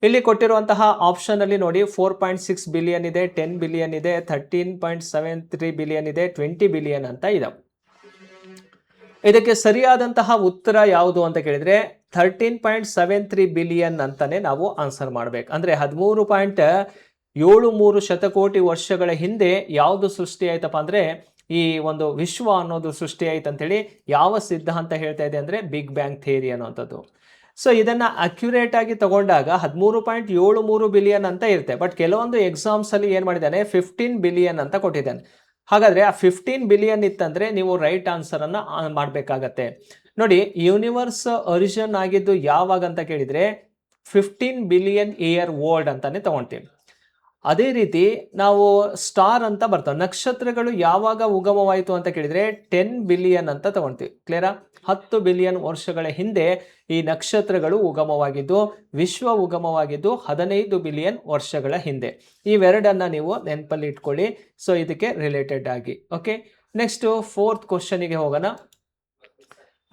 ಇಲ್ಲಿ ಕೊಟ್ಟಿರುವಂತಹ ಆಪ್ಷನ್ ಅಲ್ಲಿ ನೋಡಿ 4.6 ಬಿಲಿಯನ್ ಇದೆ, 10 ಬಿಲಿಯನ್ ಇದೆ, 13.73 ಬಿಲಿಯನ್ ಇದೆ, 20 ಬಿಲಿಯನ್ ಅಂತ ಇದೆ. ಇದಕ್ಕೆ ಸರಿಯಾದಂತಹ ಉತ್ತರ ಯಾವುದು ಅಂತ ಕೇಳಿದ್ರೆ 13.73 ಬಿಲಿಯನ್ ಅಂತಾನೆ ನಾವು ಆನ್ಸರ್ ಮಾಡ್ಬೇಕು. ಅಂದ್ರೆ 13.73 ಶತಕೋಟಿ ವರ್ಷಗಳ ಹಿಂದೆ ಯಾವುದು ಸೃಷ್ಟಿ ಆಯ್ತಪ್ಪ ಅಂದ್ರೆ ಈ ಒಂದು ವಿಶ್ವ ಅನ್ನೋದು ಸೃಷ್ಟಿ ಆಯ್ತು ಅಂತೇಳಿ ಯಾವ ಸಿದ್ಧಾಂತ ಹೇಳ್ತಾ ಇದೆ ಅಂದ್ರೆ ಬಿಗ್ ಬ್ಯಾಂಗ್ ಥಿಯರಿ ಅನ್ನುವಂಥದ್ದು. ಸೊ ಇದನ್ನ ಅಕ್ಯುರೇಟ್ ಆಗಿ ತಗೊಂಡಾಗ 13.73 ಬಿಲಿಯನ್ ಅಂತ ಇರುತ್ತೆ. ಬಟ್ ಕೆಲವೊಂದು ಎಕ್ಸಾಮ್ಸ್ ಅಲ್ಲಿ ಏನ್ ಮಾಡಿದ್ದಾನೆ 15 ಬಿಲಿಯನ್ ಅಂತ ಕೊಟ್ಟಿದ್ದಾನೆ. ಹಾಗಾದ್ರೆ ಆ 15 ಬಿಲಿಯನ್ ಇತ್ತಂದ್ರೆ ನೀವು ರೈಟ್ ಆನ್ಸರ್ ಅನ್ನ ಮಾಡಬೇಕಾಗತ್ತೆ. ನೋಡಿ, ಯೂನಿವರ್ಸ್ ಒರಿಜಿನ್ ಆಗಿದ್ದು ಯಾವಾಗ ಅಂತ ಕೇಳಿದ್ರೆ 15 ಬಿಲಿಯನ್ ಇಯರ್ ಓಲ್ಡ್ ಅಂತಾನೆ ತಗೊಳ್ತೀವಿ. ಅದೇ ರೀತಿ ನಾವು ಸ್ಟಾರ್ ಅಂತ ಬರ್ತವೆ, ನಕ್ಷತ್ರಗಳು ಯಾವಾಗ ಉಗಮವಾಯಿತು ಅಂತ ಕೇಳಿದ್ರೆ 10 ಬಿಲಿಯನ್ ಅಂತ ತಗೊಳ್ತೀವಿ. ಕ್ಲಿಯರಾ? 10 ಬಿಲಿಯನ್ ವರ್ಷಗಳ ಹಿಂದೆ ಈ ನಕ್ಷತ್ರಗಳು ಉಗಮವಾಗಿದ್ದು, ವಿಶ್ವ ಉಗಮವಾಗಿದ್ದು 15 ಬಿಲಿಯನ್ ವರ್ಷಗಳ ಹಿಂದೆ. ಇವೆರಡನ್ನ ನೀವು ನೆನಪಲ್ಲಿ ಇಟ್ಕೊಳ್ಳಿ. ಸೊ ಇದಕ್ಕೆ ರಿಲೇಟೆಡ್ ಆಗಿ. ಓಕೆ, ನೆಕ್ಸ್ಟ್ 4th ಕ್ವಶನ್ಗೆ ಹೋಗೋಣ.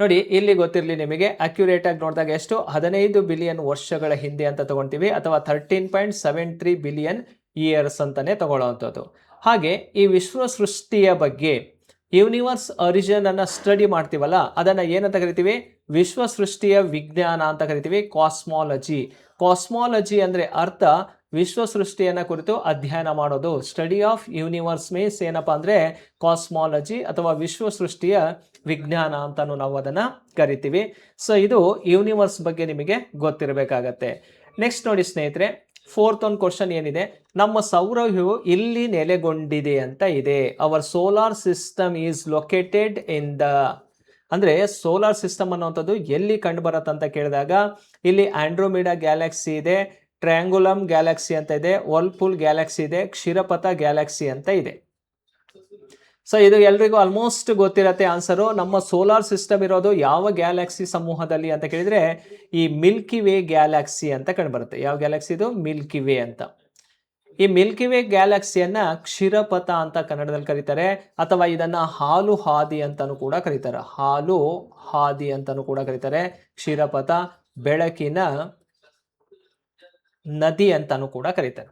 ನೋಡಿ, ಇಲ್ಲಿ ಗೊತ್ತಿರಲಿ ನಿಮಗೆ, ಅಕ್ಯುರೇಟ್ ಆಗಿ ನೋಡಿದಾಗ ಎಷ್ಟು 15 ಬಿಲಿಯನ್ ವರ್ಷಗಳ ಹಿಂದೆ ಅಂತ ತಗೊಳ್ತೀವಿ, ಅಥವಾ 13.73 ಬಿಲಿಯನ್ ಇಯರ್ಸ್ ಅಂತಾನೆ ತಗೊಳ್ಳುವಂಥದ್ದು. ಹಾಗೆ ಈ ವಿಶ್ವ ಸೃಷ್ಟಿಯ ಬಗ್ಗೆ ಯೂನಿವರ್ಸ್ ಒರಿಜಿನ್ ಅನ್ನ ಸ್ಟಡಿ ಮಾಡ್ತೀವಲ್ಲ, ಅದನ್ನ ಏನಂತ ಕರಿತೀವಿ? ವಿಶ್ವ ಸೃಷ್ಟಿಯ ವಿಜ್ಞಾನ ಅಂತ ಕರಿತೀವಿ, ಕಾಸ್ಮಾಲಜಿ. ಕಾಸ್ಮಾಲಜಿ ಅಂದ್ರೆ ಅರ್ಥ ವಿಶ್ವ ಸೃಷ್ಟಿಯನ್ನ ಕುರಿತು ಅಧ್ಯಯನ ಮಾಡೋದು. ಸ್ಟಡಿ ಆಫ್ ಯೂನಿವರ್ಸ್ ಮೀನ್ಸ್ ಏನಪ್ಪಾ ಅಂದ್ರೆ ಕಾಸ್ಮಾಲಜಿ ಅಥವಾ ವಿಶ್ವ ಸೃಷ್ಟಿಯ ವಿಜ್ಞಾನ ಅಂತಾನು ನಾವು ಅದನ್ನ ಕರಿತೀವಿ. ಸೊ ಇದು ಯೂನಿವರ್ಸ್ ಬಗ್ಗೆ ನಿಮಗೆ ಗೊತ್ತಿರಬೇಕಾಗತ್ತೆ. ನೆಕ್ಸ್ಟ್ ನೋಡಿ ಸ್ನೇಹಿತರೆ, 4th ಒಂದು ಕ್ವಶನ್ ಏನಿದೆ, ನಮ್ಮ ಸೌರವ್ಯೂಹವು ಇಲ್ಲಿ ನೆಲೆಗೊಂಡಿದೆ ಅಂತ ಇದೆ. Hour solar system is located in the, ಅಂದ್ರೆ ಸೋಲಾರ್ ಸಿಸ್ಟಮ್ ಅನ್ನುವಂಥದ್ದು ಎಲ್ಲಿ ಕಂಡು ಬರುತ್ತೆ ಅಂತ ಕೇಳಿದಾಗ ಇಲ್ಲಿ ಆಂಡ್ರೋಮಿಡಾ ಗ್ಯಾಲಕ್ಸಿ ಇದೆ, ಟ್ರಯಾಂಗುಲಮ್ ಗ್ಯಾಲಕ್ಸಿ ಅಂತ ಇದೆ, ವರ್ಲ್ಪೂಲ್ ಗ್ಯಾಲಕ್ಸಿ ಇದೆ, ಕ್ಷೀರಪಥ ಗ್ಯಾಲಕ್ಸಿ ಅಂತ ಇದೆ. ಸೊ ಇದು ಎಲ್ರಿಗೂ ಆಲ್ಮೋಸ್ಟ್ ಗೊತ್ತಿರತ್ತೆ ಆನ್ಸರು. ನಮ್ಮ ಸೋಲಾರ್ ಸಿಸ್ಟಮ್ ಇರೋದು ಯಾವ ಗ್ಯಾಲಕ್ಸಿ ಸಮೂಹದಲ್ಲಿ ಅಂತ ಕೇಳಿದ್ರೆ ಈ ಮಿಲ್ಕಿ ವೇ ಗ್ಯಾಲಕ್ಸಿ ಅಂತ ಕಂಡುಬರುತ್ತೆ. ಯಾವ ಗ್ಯಾಲಕ್ಸಿ ಇದು? ಮಿಲ್ಕಿ ವೇ ಅಂತ. ಈ ಮಿಲ್ಕಿ ವೇ ಗ್ಯಾಲಕ್ಸಿಯನ್ನ ಕ್ಷೀರಪಥ ಅಂತ ಕನ್ನಡದಲ್ಲಿ ಕರೀತಾರೆ, ಅಥವಾ ಇದನ್ನ ಹಾಲು ಹಾದಿ ಅಂತಾನು ಕೂಡ ಕರೀತಾರೆ. ಹಾಲು ಹಾದಿ ಅಂತಾನು ಕೂಡ ಕರೀತಾರೆ. ಕ್ಷೀರಪಥ, ಬೆಳಕಿನ ನದಿ ಅಂತಾನು ಕೂಡ ಕರೀತಾರೆ.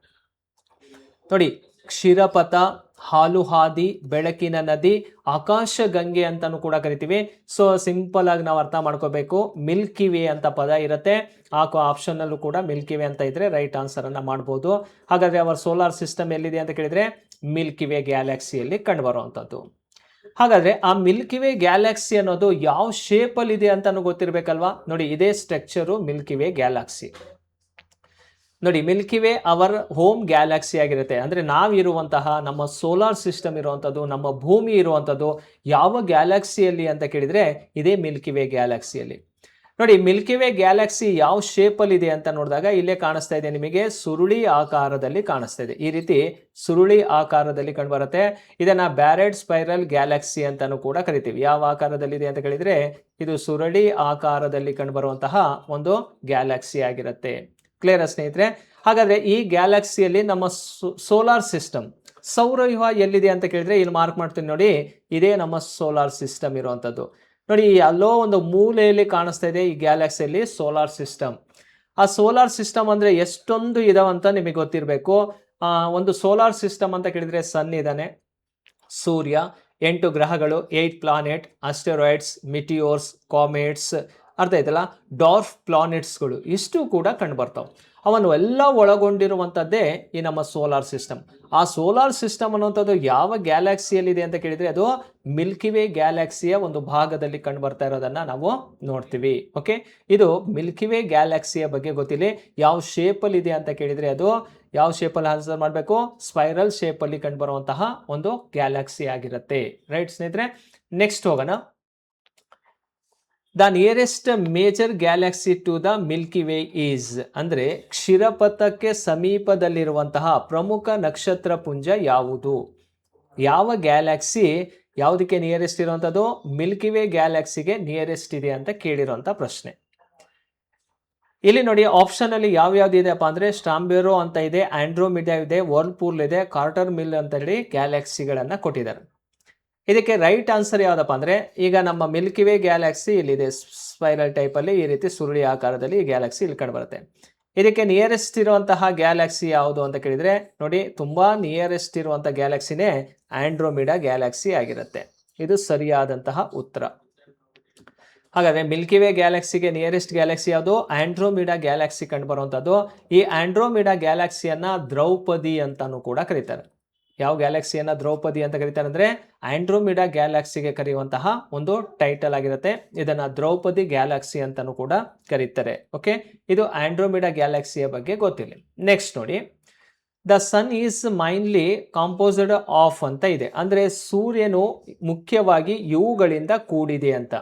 ನೋಡಿ, ಕ್ಷೀರಪಥ, ಹಾಲು ಹಾದಿ, ಬೆಳಕಿನ ನದಿ, ಆಕಾಶ ಗಂಗೆ ಅಂತಾನು ಕೂಡ ಕರಿತೀವಿ. ಸೊ ಸಿಂಪಲ್ ಆಗಿ ನಾವು ಅರ್ಥ ಮಾಡ್ಕೋಬೇಕು, ಮಿಲ್ಕಿ ವೇ ಅಂತ ಪದ ಇರುತ್ತೆ. ಆ ಆಪ್ಷನ್ ಅಲ್ಲೂ ಕೂಡ ಮಿಲ್ಕಿ ವೇ ಅಂತ ಇದ್ರೆ ರೈಟ್ ಆನ್ಸರ್ ಅನ್ನ ಮಾಡಬಹುದು. ಹಾಗಾದ್ರೆ ಅವರ ಸೋಲಾರ್ ಸಿಸ್ಟಮ್ ಎಲ್ಲಿದೆ ಅಂತ ಕೇಳಿದ್ರೆ ಮಿಲ್ಕಿ ವೇ ಗ್ಯಾಲಕ್ಸಿಯಲ್ಲಿ ಕಂಡು ಬರುವಂತದ್ದು. ಹಾಗಾದ್ರೆ ಆ ಮಿಲ್ಕಿ ವೇ ಗ್ಯಾಲಕ್ಸಿ ಅನ್ನೋದು ಯಾವ ಶೇಪ್ ಅಲ್ಲಿ ಇದೆ ಅಂತಾನು ಗೊತ್ತಿರ್ಬೇಕಲ್ವಾ? ನೋಡಿ, ಇದೇ ಸ್ಟ್ರಕ್ಚರು ಮಿಲ್ಕಿ ವೇ ಗ್ಯಾಲಕ್ಸಿ. ನೋಡಿ, Milky way our home Galaxy ಆಗಿರುತ್ತೆ. ಅಂದ್ರೆ ನಾವಿರುವಂತಹ ನಮ್ಮ ಸೋಲಾರ್ ಸಿಸ್ಟಮ್ ಇರುವಂಥದ್ದು, ನಮ್ಮ ಭೂಮಿ ಇರುವಂಥದ್ದು ಯಾವ ಗ್ಯಾಲಕ್ಸಿಯಲ್ಲಿ ಅಂತ ಕೇಳಿದ್ರೆ ಇದೇ ಮಿಲ್ಕಿ ವೇ ಗ್ಯಾಲಕ್ಸಿಯಲ್ಲಿ. ನೋಡಿ, ಮಿಲ್ಕಿ ವೇ ಗ್ಯಾಲಕ್ಸಿ ಯಾವ ಶೇಪ್ ಅಲ್ಲಿ ಇದೆ ಅಂತ ನೋಡಿದಾಗ ಇಲ್ಲೇ ಕಾಣಿಸ್ತಾ ಇದೆ ನಿಮಗೆ, ಸುರುಳಿ ಆಕಾರದಲ್ಲಿ ಕಾಣಿಸ್ತಾ ಇದೆ. ಈ ರೀತಿ ಸುರುಳಿ ಆಕಾರದಲ್ಲಿ ಕಂಡು ಬರುತ್ತೆ. ಇದನ್ನ ಬ್ಯಾರೆಡ್ ಸ್ಪೈರಲ್ ಗ್ಯಾಲಕ್ಸಿ ಅಂತಾನು ಕೂಡ ಕರಿತೀವಿ. ಯಾವ ಆಕಾರದಲ್ಲಿ ಇದೆ ಅಂತ ಕೇಳಿದ್ರೆ ಇದು ಸುರುಳಿ ಆಕಾರದಲ್ಲಿ ಕಂಡು ಬರುವಂತಹ ಒಂದು ಗ್ಯಾಲಕ್ಸಿ ಆಗಿರುತ್ತೆ. ಕ್ಲಿಯರ್ ಸ್ನೇಹಿತರೆ? ಹಾಗಾದ್ರೆ ಈ ಗ್ಯಾಲಕ್ಸಿಯಲ್ಲಿ ನಮ್ಮ ಸೋಲಾರ್ ಸಿಸ್ಟಮ್, ಸೌರವ್ಯೂಹ ಎಲ್ಲಿದೆ ಅಂತ ಕೇಳಿದ್ರೆ ಇಲ್ಲಿ ಮಾರ್ಕ್ ಮಾಡ್ತೀನಿ ನೋಡಿ, ಇದೇ ನಮ್ಮ ಸೋಲಾರ್ ಸಿಸ್ಟಮ್ ಇರುವಂತದ್ದು. ನೋಡಿ, ಅಲ್ಲೋ ಒಂದು ಮೂಲೆಯಲ್ಲಿ ಕಾಣಿಸ್ತಾ ಇದೆ ಈ ಗ್ಯಾಲಕ್ಸಿಯಲ್ಲಿ ಸೋಲಾರ್ ಸಿಸ್ಟಮ್. ಆ ಸೋಲಾರ್ ಸಿಸ್ಟಮ್ ಅಂದ್ರೆ ಎಷ್ಟೊಂದು ಇದಾವಂತ ನಿಮಗೆ ಗೊತ್ತಿರಬೇಕು. ಒಂದು ಸೋಲಾರ್ ಸಿಸ್ಟಮ್ ಅಂತ ಕೇಳಿದ್ರೆ ಸನ್ ಇದ್ದಾನೆ, ಸೂರ್ಯ, 8 ಗ್ರಹಗಳು, 8 ಪ್ಲಾನೆಟ್, ಅಸ್ಟೆರಾಯ್ಡ್ಸ್, ಮಿಟಿಯೋರ್ಸ್, ಕಾಮೆಟ್ಸ್, ಅರ್ಥ ಆಯ್ತಲ್ಲ, ಡಾರ್ಫ್ ಪ್ಲಾನೆಟ್ಸ್ಗಳು ಇಷ್ಟು ಕೂಡ ಕಂಡು ಬರ್ತಾವೆ. ಅವನ್ನು ಎಲ್ಲ ಒಳಗೊಂಡಿರುವಂಥದ್ದೇ ಈ ನಮ್ಮ ಸೋಲಾರ್ ಸಿಸ್ಟಮ್. ಆ ಸೋಲಾರ್ ಸಿಸ್ಟಮ್ ಅನ್ನುವಂಥದ್ದು ಯಾವ ಗ್ಯಾಲಕ್ಸಿಯಲ್ಲಿದೆ ಅಂತ ಕೇಳಿದ್ರೆ ಅದು ಮಿಲ್ಕಿ ವೇ ಗ್ಯಾಲಕ್ಸಿಯ ಒಂದು ಭಾಗದಲ್ಲಿ ಕಂಡು ಬರ್ತಾ ಇರೋದನ್ನ ನಾವು ನೋಡ್ತೀವಿ. ಓಕೆ, ಇದು ಮಿಲ್ಕಿ ವೇ ಗ್ಯಾಲಕ್ಸಿಯ ಬಗ್ಗೆ ಗೊತ್ತಿಲ್ಲ. ಯಾವ ಶೇಪಲ್ಲಿ ಇದೆ ಅಂತ ಕೇಳಿದ್ರೆ ಅದು ಯಾವ ಶೇಪಲ್ಲಿ ಆನ್ಸರ್ ಮಾಡಬೇಕು? ಸ್ಪೈರಲ್ ಶೇಪಲ್ಲಿ ಕಂಡು ಬರುವಂತಹ ಒಂದು ಗ್ಯಾಲಕ್ಸಿ ಆಗಿರುತ್ತೆ. ರೈಟ್ ಸ್ನೇಹಿತರೆ, ನೆಕ್ಸ್ಟ್ ಹೋಗೋಣ. The nearest major galaxy to the Milky Way is, ಅಂದ್ರೆ ಕ್ಷೀರಪಥಕ್ಕೆ ಸಮೀಪದಲ್ಲಿರುವಂತಹ ಪ್ರಮುಖ ನಕ್ಷತ್ರ ಪುಂಜ ಯಾವುದು? ಯಾವ ಗ್ಯಾಲಕ್ಸಿ ಯಾವುದಕ್ಕೆ ನಿಯರೆಸ್ಟ್ ಇರುವಂಥದ್ದು? ಮಿಲ್ಕಿ ವೇ ಗ್ಯಾಲಕ್ಸಿಗೆ ನಿಯರೆಸ್ಟ್ ಇದೆ ಅಂತ ಕೇಳಿರುವಂಥ ಪ್ರಶ್ನೆ. ಇಲ್ಲಿ ನೋಡಿ, ಆಪ್ಷನ್ ಅಲ್ಲಿ ಯಾವ್ಯಾವ್ದು ಇದೆಯಪ್ಪ ಅಂದ್ರೆ ಸ್ಟಾಂಬೇರೋ ಅಂತ ಇದೆ, ಆಂಡ್ರೋಮಿಡಾ ಇದೆ, ವರ್ಲ್ಪೂಲ್ ಇದೆ, ಕಾರ್ಟರ್ ಮಿಲ್ ಅಂತ ಹೇಳಿ ಗ್ಯಾಲಕ್ಸಿಗಳನ್ನ ಕೊಟ್ಟಿದ್ದಾರೆ. ಇದಕ್ಕೆ ರೈಟ್ ಆನ್ಸರ್ ಯಾವ್ದಪ್ಪ ಅಂದ್ರೆ, ಈಗ ನಮ್ಮ ಮಿಲ್ಕಿ ವೇ ಗ್ಯಾಲಕ್ಸಿ ಇಲ್ಲಿದೆ ಸ್ಪೈರಲ್ ಟೈಪ್ ಅಲ್ಲಿ, ಈ ರೀತಿ ಸುರುಳಿ ಆಕಾರದಲ್ಲಿ ಈ ಗ್ಯಾಲಕ್ಸಿ ಇಲ್ಲಿ ಕಂಡು ಬರುತ್ತೆ. ಇದಕ್ಕೆ ನಿಯರೆಸ್ಟ್ ಇರುವಂತಹ ಗ್ಯಾಲಕ್ಸಿ ಯಾವುದು ಅಂತ ಕೇಳಿದರೆ ನೋಡಿ, ತುಂಬ ನಿಯರೆಸ್ಟ್ ಇರುವಂಥ ಗ್ಯಾಲಕ್ಸಿನೇ ಆಂಡ್ರೋಮಿಡಾ ಗ್ಯಾಲಕ್ಸಿ ಆಗಿರುತ್ತೆ. ಇದು ಸರಿಯಾದಂತಹ ಉತ್ತರ. ಹಾಗಾದರೆ ಮಿಲ್ಕಿ ವೇ ಗ್ಯಾಲಕ್ಸಿಗೆ ನಿಯರೆಸ್ಟ್ ಗ್ಯಾಲಕ್ಸಿ ಯಾವುದು? ಆಂಡ್ರೋಮಿಡಾ ಗ್ಯಾಲಕ್ಸಿ ಕಂಡು ಬರುವಂಥದ್ದು. ಈ ಆಂಡ್ರೋಮಿಡಾ ಗ್ಯಾಲಕ್ಸಿಯನ್ನು ದ್ರೌಪದಿ ಅಂತಾನೂ ಕೂಡ ಕರೀತಾರೆ. ಯಾವ ಗ್ಯಾಲಕ್ಸಿಯನ್ನು ದ್ರೌಪದಿ ಅಂತ ಕರೀತಾರೆ ಅಂದರೆ ಆಂಡ್ರೋಮಿಡಾ ಗ್ಯಾಲಕ್ಸಿಗೆ ಕರೆಯುವಂತಹ ಒಂದು ಟೈಟಲ್ ಆಗಿರುತ್ತೆ. ಇದನ್ನು ದ್ರೌಪದಿ ಗ್ಯಾಲಕ್ಸಿ ಅಂತಾನೂ ಕೂಡ ಕರೀತಾರೆ. ಓಕೆ, ಇದು ಆಂಡ್ರೋಮಿಡಾ ಗ್ಯಾಲಕ್ಸಿಯ ಬಗ್ಗೆ ಗೊತ್ತಿಲ್ಲ. ನೆಕ್ಸ್ಟ್ ನೋಡಿ, the sun is mainly composed of ಅಂತ ಇದೆ. ಅಂದರೆ ಸೂರ್ಯನು ಮುಖ್ಯವಾಗಿ ಇವುಗಳಿಂದ ಕೂಡಿದೆ ಅಂತ.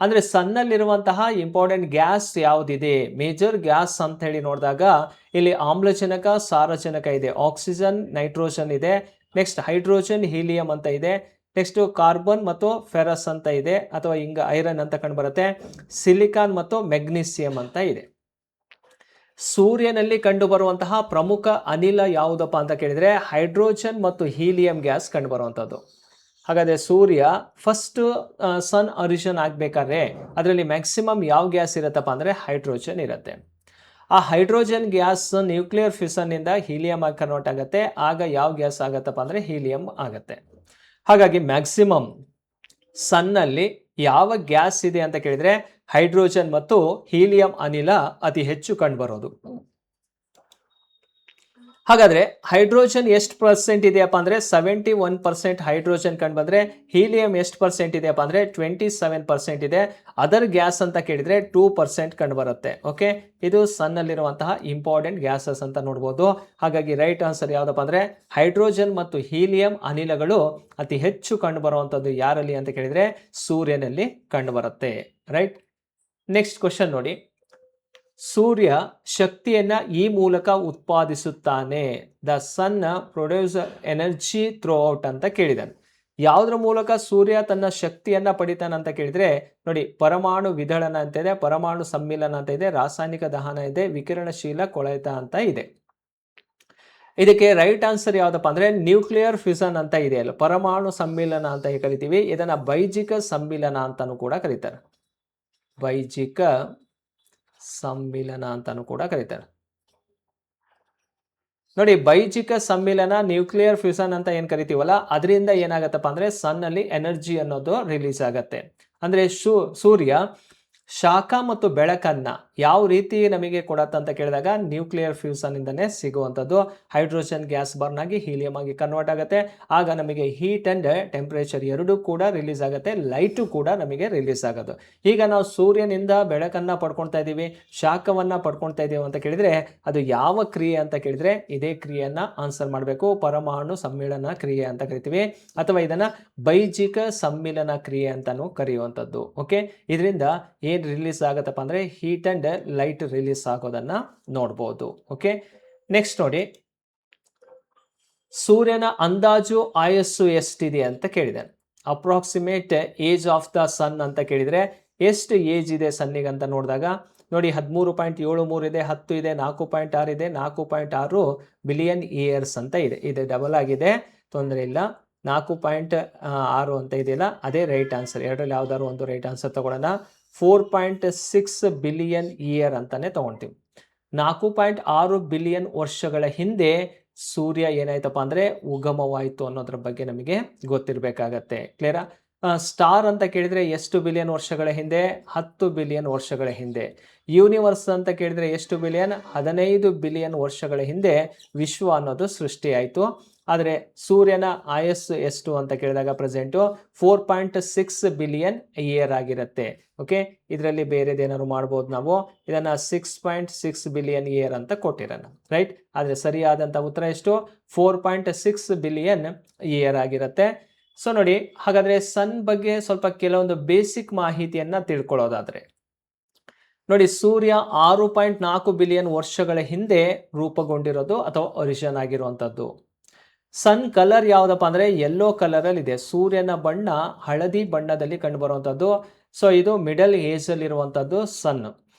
ಅಂದರೆ ಸನ್ನಲ್ಲಿರುವಂತಹ ಇಂಪಾರ್ಟೆಂಟ್ ಗ್ಯಾಸ್ ಯಾವುದಿದೆ, ಮೇಜರ್ ಗ್ಯಾಸ್ ಅಂತ ಹೇಳಿ ನೋಡಿದಾಗ ಇಲ್ಲಿ ಆಮ್ಲಜನಕ, ಸಾರಜನಕ ಇದೆ, ಆಕ್ಸಿಜನ್, ನೈಟ್ರೋಜನ್ ಇದೆ, ನೆಕ್ಸ್ಟ್ ಹೈಡ್ರೋಜನ್, ಹೀಲಿಯಂ ಅಂತ ಇದೆ, ನೆಕ್ಸ್ಟ್ ಕಾರ್ಬನ್ ಮತ್ತು ಫೆರಸ್ ಅಂತ ಇದೆ, ಅಥವಾ ಹಿಂಗ ಐರನ್ ಅಂತ ಕಂಡು ಬರುತ್ತೆ, ಸಿಲಿಕಾನ್ ಮತ್ತು ಮೆಗ್ನೀಸಿಯಂ ಅಂತ ಇದೆ. ಸೂರ್ಯನಲ್ಲಿ ಕಂಡು ಬರುವಂತಹ ಪ್ರಮುಖ ಅನಿಲ ಯಾವುದಪ್ಪ ಅಂತ ಕೇಳಿದರೆ ಹೈಡ್ರೋಜನ್ ಮತ್ತು ಹೀಲಿಯಂ ಗ್ಯಾಸ್ ಕಂಡು ಬರುವಂಥದ್ದು. ಹಾಗಾದರೆ ಸೂರ್ಯ ಫಸ್ಟ್ ಸನ್ ಅರಿಷನ್ ಆಗಬೇಕಾದ್ರೆ ಅದರಲ್ಲಿ ಮ್ಯಾಕ್ಸಿಮಮ್ ಯಾವ ಗ್ಯಾಸ್ ಇರುತ್ತಪ್ಪ ಅಂದರೆ ಹೈಡ್ರೋಜನ್ ಇರುತ್ತೆ. ಆ ಹೈಡ್ರೋಜನ್ ಗ್ಯಾಸ್ ನ್ಯೂಕ್ಲಿಯರ್ ಫಿಷನ್ನಿಂದ ಹೀಲಿಯಂ ಆಗಿ ಕನ್ವರ್ಟ್ ಆಗುತ್ತೆ. ಆಗ ಯಾವ ಗ್ಯಾಸ್ ಆಗುತ್ತಪ್ಪ ಅಂದರೆ ಹೀಲಿಯಂ ಆಗುತ್ತೆ. ಹಾಗಾಗಿ ಮ್ಯಾಕ್ಸಿಮಮ್ ಸನ್ನಲ್ಲಿ ಯಾವ ಗ್ಯಾಸ್ ಇದೆ ಅಂತ ಕೇಳಿದರೆ ಹೈಡ್ರೋಜನ್ ಮತ್ತು ಹೀಲಿಯಂ ಅನಿಲ ಅತಿ ಹೆಚ್ಚು ಕಂಡುಬರೋದು. ಹಾಗಾದರೆ ಹೈಡ್ರೋಜನ್ ಎಷ್ಟು ಪರ್ಸೆಂಟ್ ಇದೆಯಪ್ಪ ಅಂದರೆ 71% ಹೈಡ್ರೋಜನ್ ಕಂಡು ಬಂದರೆ, ಹೀಲಿಯಂ ಎಷ್ಟು ಪರ್ಸೆಂಟ್ ಇದೆಯಪ್ಪ ಅಂದರೆ 27% ಇದೆ. ಅದರ್ ಗ್ಯಾಸ್ ಅಂತ ಕೇಳಿದರೆ 2% ಕಂಡು ಬರುತ್ತೆ. ಓಕೆ, ಇದು ಸನ್ನಲ್ಲಿರುವಂತಹ ಇಂಪಾರ್ಟೆಂಟ್ ಗ್ಯಾಸಸ್ ಅಂತ ನೋಡ್ಬೋದು. ಹಾಗಾಗಿ ರೈಟ್ ಆನ್ಸರ್ ಯಾವುದಪ್ಪ ಅಂದರೆ ಹೈಡ್ರೋಜನ್ ಮತ್ತು ಹೀಲಿಯಂ ಅನಿಲಗಳು ಅತಿ ಹೆಚ್ಚು ಕಂಡು ಬರುವಂಥದ್ದು ಯಾರಲ್ಲಿ ಅಂತ ಕೇಳಿದರೆ ಸೂರ್ಯನಲ್ಲಿ ಕಂಡು ಬರುತ್ತೆ. ರೈಟ್. ನೆಕ್ಸ್ಟ್ ಕ್ವಶನ್ ನೋಡಿ, ಸೂರ್ಯ ಶಕ್ತಿಯನ್ನ ಈ ಮೂಲಕ ಉತ್ಪಾದಿಸುತ್ತಾನೆ. The sun produce energy through out ಅಂತ ಕೇಳಿದಾನೆ. ಯಾವುದ್ರ ಮೂಲಕ ಸೂರ್ಯ ತನ್ನ ಶಕ್ತಿಯನ್ನ ಪಡಿತಾನೆ ಅಂತ ಕೇಳಿದ್ರೆ ನೋಡಿ, ಪರಮಾಣು ವಿದಳನ ಅಂತ ಇದೆ, ಪರಮಾಣು ಸಮ್ಮಿಲನ ಅಂತ ಇದೆ, ರಾಸಾಯನಿಕ ದಹನ ಇದೆ, ವಿಕಿರಣಶೀಲ ಕೊಳೆತ ಅಂತ ಇದೆ. ಇದಕ್ಕೆ ರೈಟ್ ಆನ್ಸರ್ ಯಾವುದಪ್ಪ ಅಂದ್ರೆ ನ್ಯೂಕ್ಲಿಯರ್ ಫ್ಯೂಷನ್ ಅಂತ ಇದೆಯಲ್ಲ, ಪರಮಾಣು ಸಮ್ಮಿಲನ ಅಂತ ಕರಿತೀವಿ. ಇದನ್ನ ಬೈಜಿಕ ಸಮ್ಮಿಲನ ಅಂತಾನೂ ಕೂಡ ಕರೀತಾರೆ. ಬೈಜಿಕ ಸಮ್ಮಿಲನ ಅಂತಾನೂ ಕೂಡ ಕರೀತಾರೆ. ನೋಡಿ, ಬೈಜಿಕ ಸಮ್ಮಿಲನ ನ್ಯೂಕ್ಲಿಯರ್ ಫ್ಯೂಷನ್ ಅಂತ ಏನ್ ಕರಿತೀವಲ್ಲ, ಅದರಿಂದ ಏನಾಗತ್ತಪ್ಪ ಅಂದ್ರೆ ಸನ್ ಅಲ್ಲಿ ಎನರ್ಜಿ ಅನ್ನೋದು ರಿಲೀಸ್ ಆಗತ್ತೆ. ಅಂದ್ರೆ ಸೂರ್ಯ ಶಾಖ ಮತ್ತು ಬೆಳಕನ್ನ ಯಾವ ರೀತಿ ನಮಗೆ ಕೊಡತ್ತೆ ಅಂತ ಕೇಳಿದಾಗ ನ್ಯೂಕ್ಲಿಯರ್ ಫ್ಯೂಷನ್ ಇಂದನೇ ಸಿಗುವಂಥದ್ದು. ಹೈಡ್ರೋಜನ್ ಗ್ಯಾಸ್ ಬರ್ನ್ ಆಗಿ ಹೀಲಿಯಂ ಆಗಿ ಕನ್ವರ್ಟ್ ಆಗುತ್ತೆ. ಆಗ ನಮಗೆ ಹೀಟ್ ಅಂಡ್ ಟೆಂಪರೇಚರ್ ಎರಡೂ ಕೂಡ ರಿಲೀಸ್ ಆಗುತ್ತೆ, ಲೈಟು ಕೂಡ ನಮಗೆ ರಿಲೀಸ್ ಆಗೋದು. ಈಗ ನಾವು ಸೂರ್ಯನಿಂದ ಬೆಳಕನ್ನ ಪಡ್ಕೊಳ್ತಾ ಇದ್ದೀವಿ, ಶಾಖವನ್ನ ಪಡ್ಕೊಳ್ತಾ ಇದ್ದೀವಿ ಅಂತ ಕೇಳಿದ್ರೆ ಅದು ಯಾವ ಕ್ರಿಯೆ ಅಂತ ಕೇಳಿದ್ರೆ ಇದೇ ಕ್ರಿಯೆಯನ್ನ ಆನ್ಸರ್ ಮಾಡಬೇಕು. ಪರಮಾಣು ಸಮ್ಮಿಳನ ಕ್ರಿಯೆ ಅಂತ ಕರಿತೀವಿ, ಅಥವಾ ಇದನ್ನ ಬೈಜಿಕ ಸಮ್ಮಿಲನ ಕ್ರಿಯೆ ಅಂತಾನು ಕರೆಯುವಂಥದ್ದು. ಓಕೆ, ಇದರಿಂದ ಏನ್ ರಿಲೀಸ್ ಆಗತ್ತಪ್ಪ ಅಂದ್ರೆ ಹೀಟ್ ಅಂಡ್ ಲೈಟ್ ರಿಲೀಸ್ ಆಗೋದನ್ನ ನೋಡಬಹುದು. ಓಕೆ, ನೆಕ್ಸ್ಟ್ ನೋಡಿ, ಸೂರ್ಯನ ಅಂದಾಜು ಆಯಸ್ಸು ಎಷ್ಟಿದೆ ಅಂತ ಕೇಳಿದಾನೆ. ಅಪ್ರಾಕ್ಸಿಮೇಟ್ ಏಜ್ ಆಫ್ ದ ಸನ್ ಅಂತ ಕೇಳಿದ್ರೆ ಎಷ್ಟು ಏಜ್ ಇದೆ ಸನ್ನಿಗೆ ಅಂತ ನೋಡಿದಾಗ ನೋಡಿ 13.73 ಇದೆ, 10 ಇದೆ, 4.6 ಇದೆ, 4.6 ಬಿಲಿಯನ್ ಇಯರ್ಸ್ ಅಂತ ಇದೆ. ಇದು ಡಬಲ್ ಆಗಿದೆ, ತೊಂದರೆ ಇಲ್ಲ. 4.6 ಅಂತ ಇದೆಯಲ್ಲ, ಅದೇ ರೈಟ್ ಆನ್ಸರ್. ಎರಡರಲ್ಲಿ ಯಾವ್ದಾದ್ರು ಒಂದು ರೈಟ್ ಆನ್ಸರ್ ತಗೊಳ್ಳೋಣ. 4.6 ಬಿಲಿಯನ್ ಇಯರ್ ಅಂತಾನೆ ತಗೊಳ್ತೀವಿ. 4.6 ಬಿಲಿಯನ್ ವರ್ಷಗಳ ಹಿಂದೆ ಸೂರ್ಯ ಏನಾಯ್ತಪ್ಪ ಅಂದ್ರೆ ಉಗಮವಾಯಿತು ಅನ್ನೋದ್ರ ಬಗ್ಗೆ ನಮಗೆ ಗೊತ್ತಿರಬೇಕಾಗತ್ತೆ. ಕ್ಲಿಯರಾ? ಸ್ಟಾರ್ ಅಂತ ಕೇಳಿದ್ರೆ ಎಷ್ಟು ಬಿಲಿಯನ್ ವರ್ಷಗಳ ಹಿಂದೆ? 10 ಬಿಲಿಯನ್ ವರ್ಷಗಳ ಹಿಂದೆ. ಯೂನಿವರ್ಸ್ ಅಂತ ಕೇಳಿದ್ರೆ ಎಷ್ಟು ಬಿಲಿಯನ್? 15 ಬಿಲಿಯನ್ ವರ್ಷಗಳ ಹಿಂದೆ ವಿಶ್ವ ಅನ್ನೋದು ಸೃಷ್ಟಿಯಾಯಿತು. ಆದರೆ ಸೂರ್ಯನ ಆಯಸ್ಸು ಎಷ್ಟು ಅಂತ ಕೇಳಿದಾಗ ಪ್ರೆಸೆಂಟು 4.6 ಬಿಲಿಯನ್ ಇಯರ್ ಆಗಿರುತ್ತೆ. ಓಕೆ, ಇದರಲ್ಲಿ ಬೇರೆದೇನಾದ್ರು ಮಾಡ್ಬೋದು ನಾವು. ಇದನ್ನ 6.6 ಬಿಲಿಯನ್ ಇಯರ್ ಅಂತ ಕೊಟ್ಟಿರೋಣ, ರೈಟ್? ಆದರೆ ಸರಿಯಾದಂಥ ಉತ್ತರ ಎಷ್ಟು? 4.6 ಬಿಲಿಯನ್ ಇಯರ್ ಆಗಿರುತ್ತೆ. ಸೊ ನೋಡಿ, ಹಾಗಾದ್ರೆ ಸನ್ ಬಗ್ಗೆ ಸ್ವಲ್ಪ ಕೆಲವೊಂದು ಬೇಸಿಕ್ ಮಾಹಿತಿಯನ್ನ ತಿಳ್ಕೊಳ್ಳೋದಾದ್ರೆ ನೋಡಿ, ಸೂರ್ಯ 6.4 ಬಿಲಿಯನ್ ವರ್ಷಗಳ ಹಿಂದೆ ರೂಪುಗೊಂಡಿರೋದು ಅಥವಾ ಒರಿಜಿನ್ ಆಗಿರುವಂಥದ್ದು. ಸನ್ ಕಲರ್ ಯಾವುದಪ್ಪ ಅಂದ್ರೆ ಯೆಲ್ಲೋ ಕಲರ್ ಅಲ್ಲಿ ಇದೆ. ಸೂರ್ಯನ ಬಣ್ಣ ಹಳದಿ ಬಣ್ಣದಲ್ಲಿ ಕಂಡು ಬರುವಂತದ್ದು. ಸೊ ಇದು ಮಿಡಲ್ ಏಜ್ ಅಲ್ಲಿ ಇರುವಂತದ್ದು ಸನ್.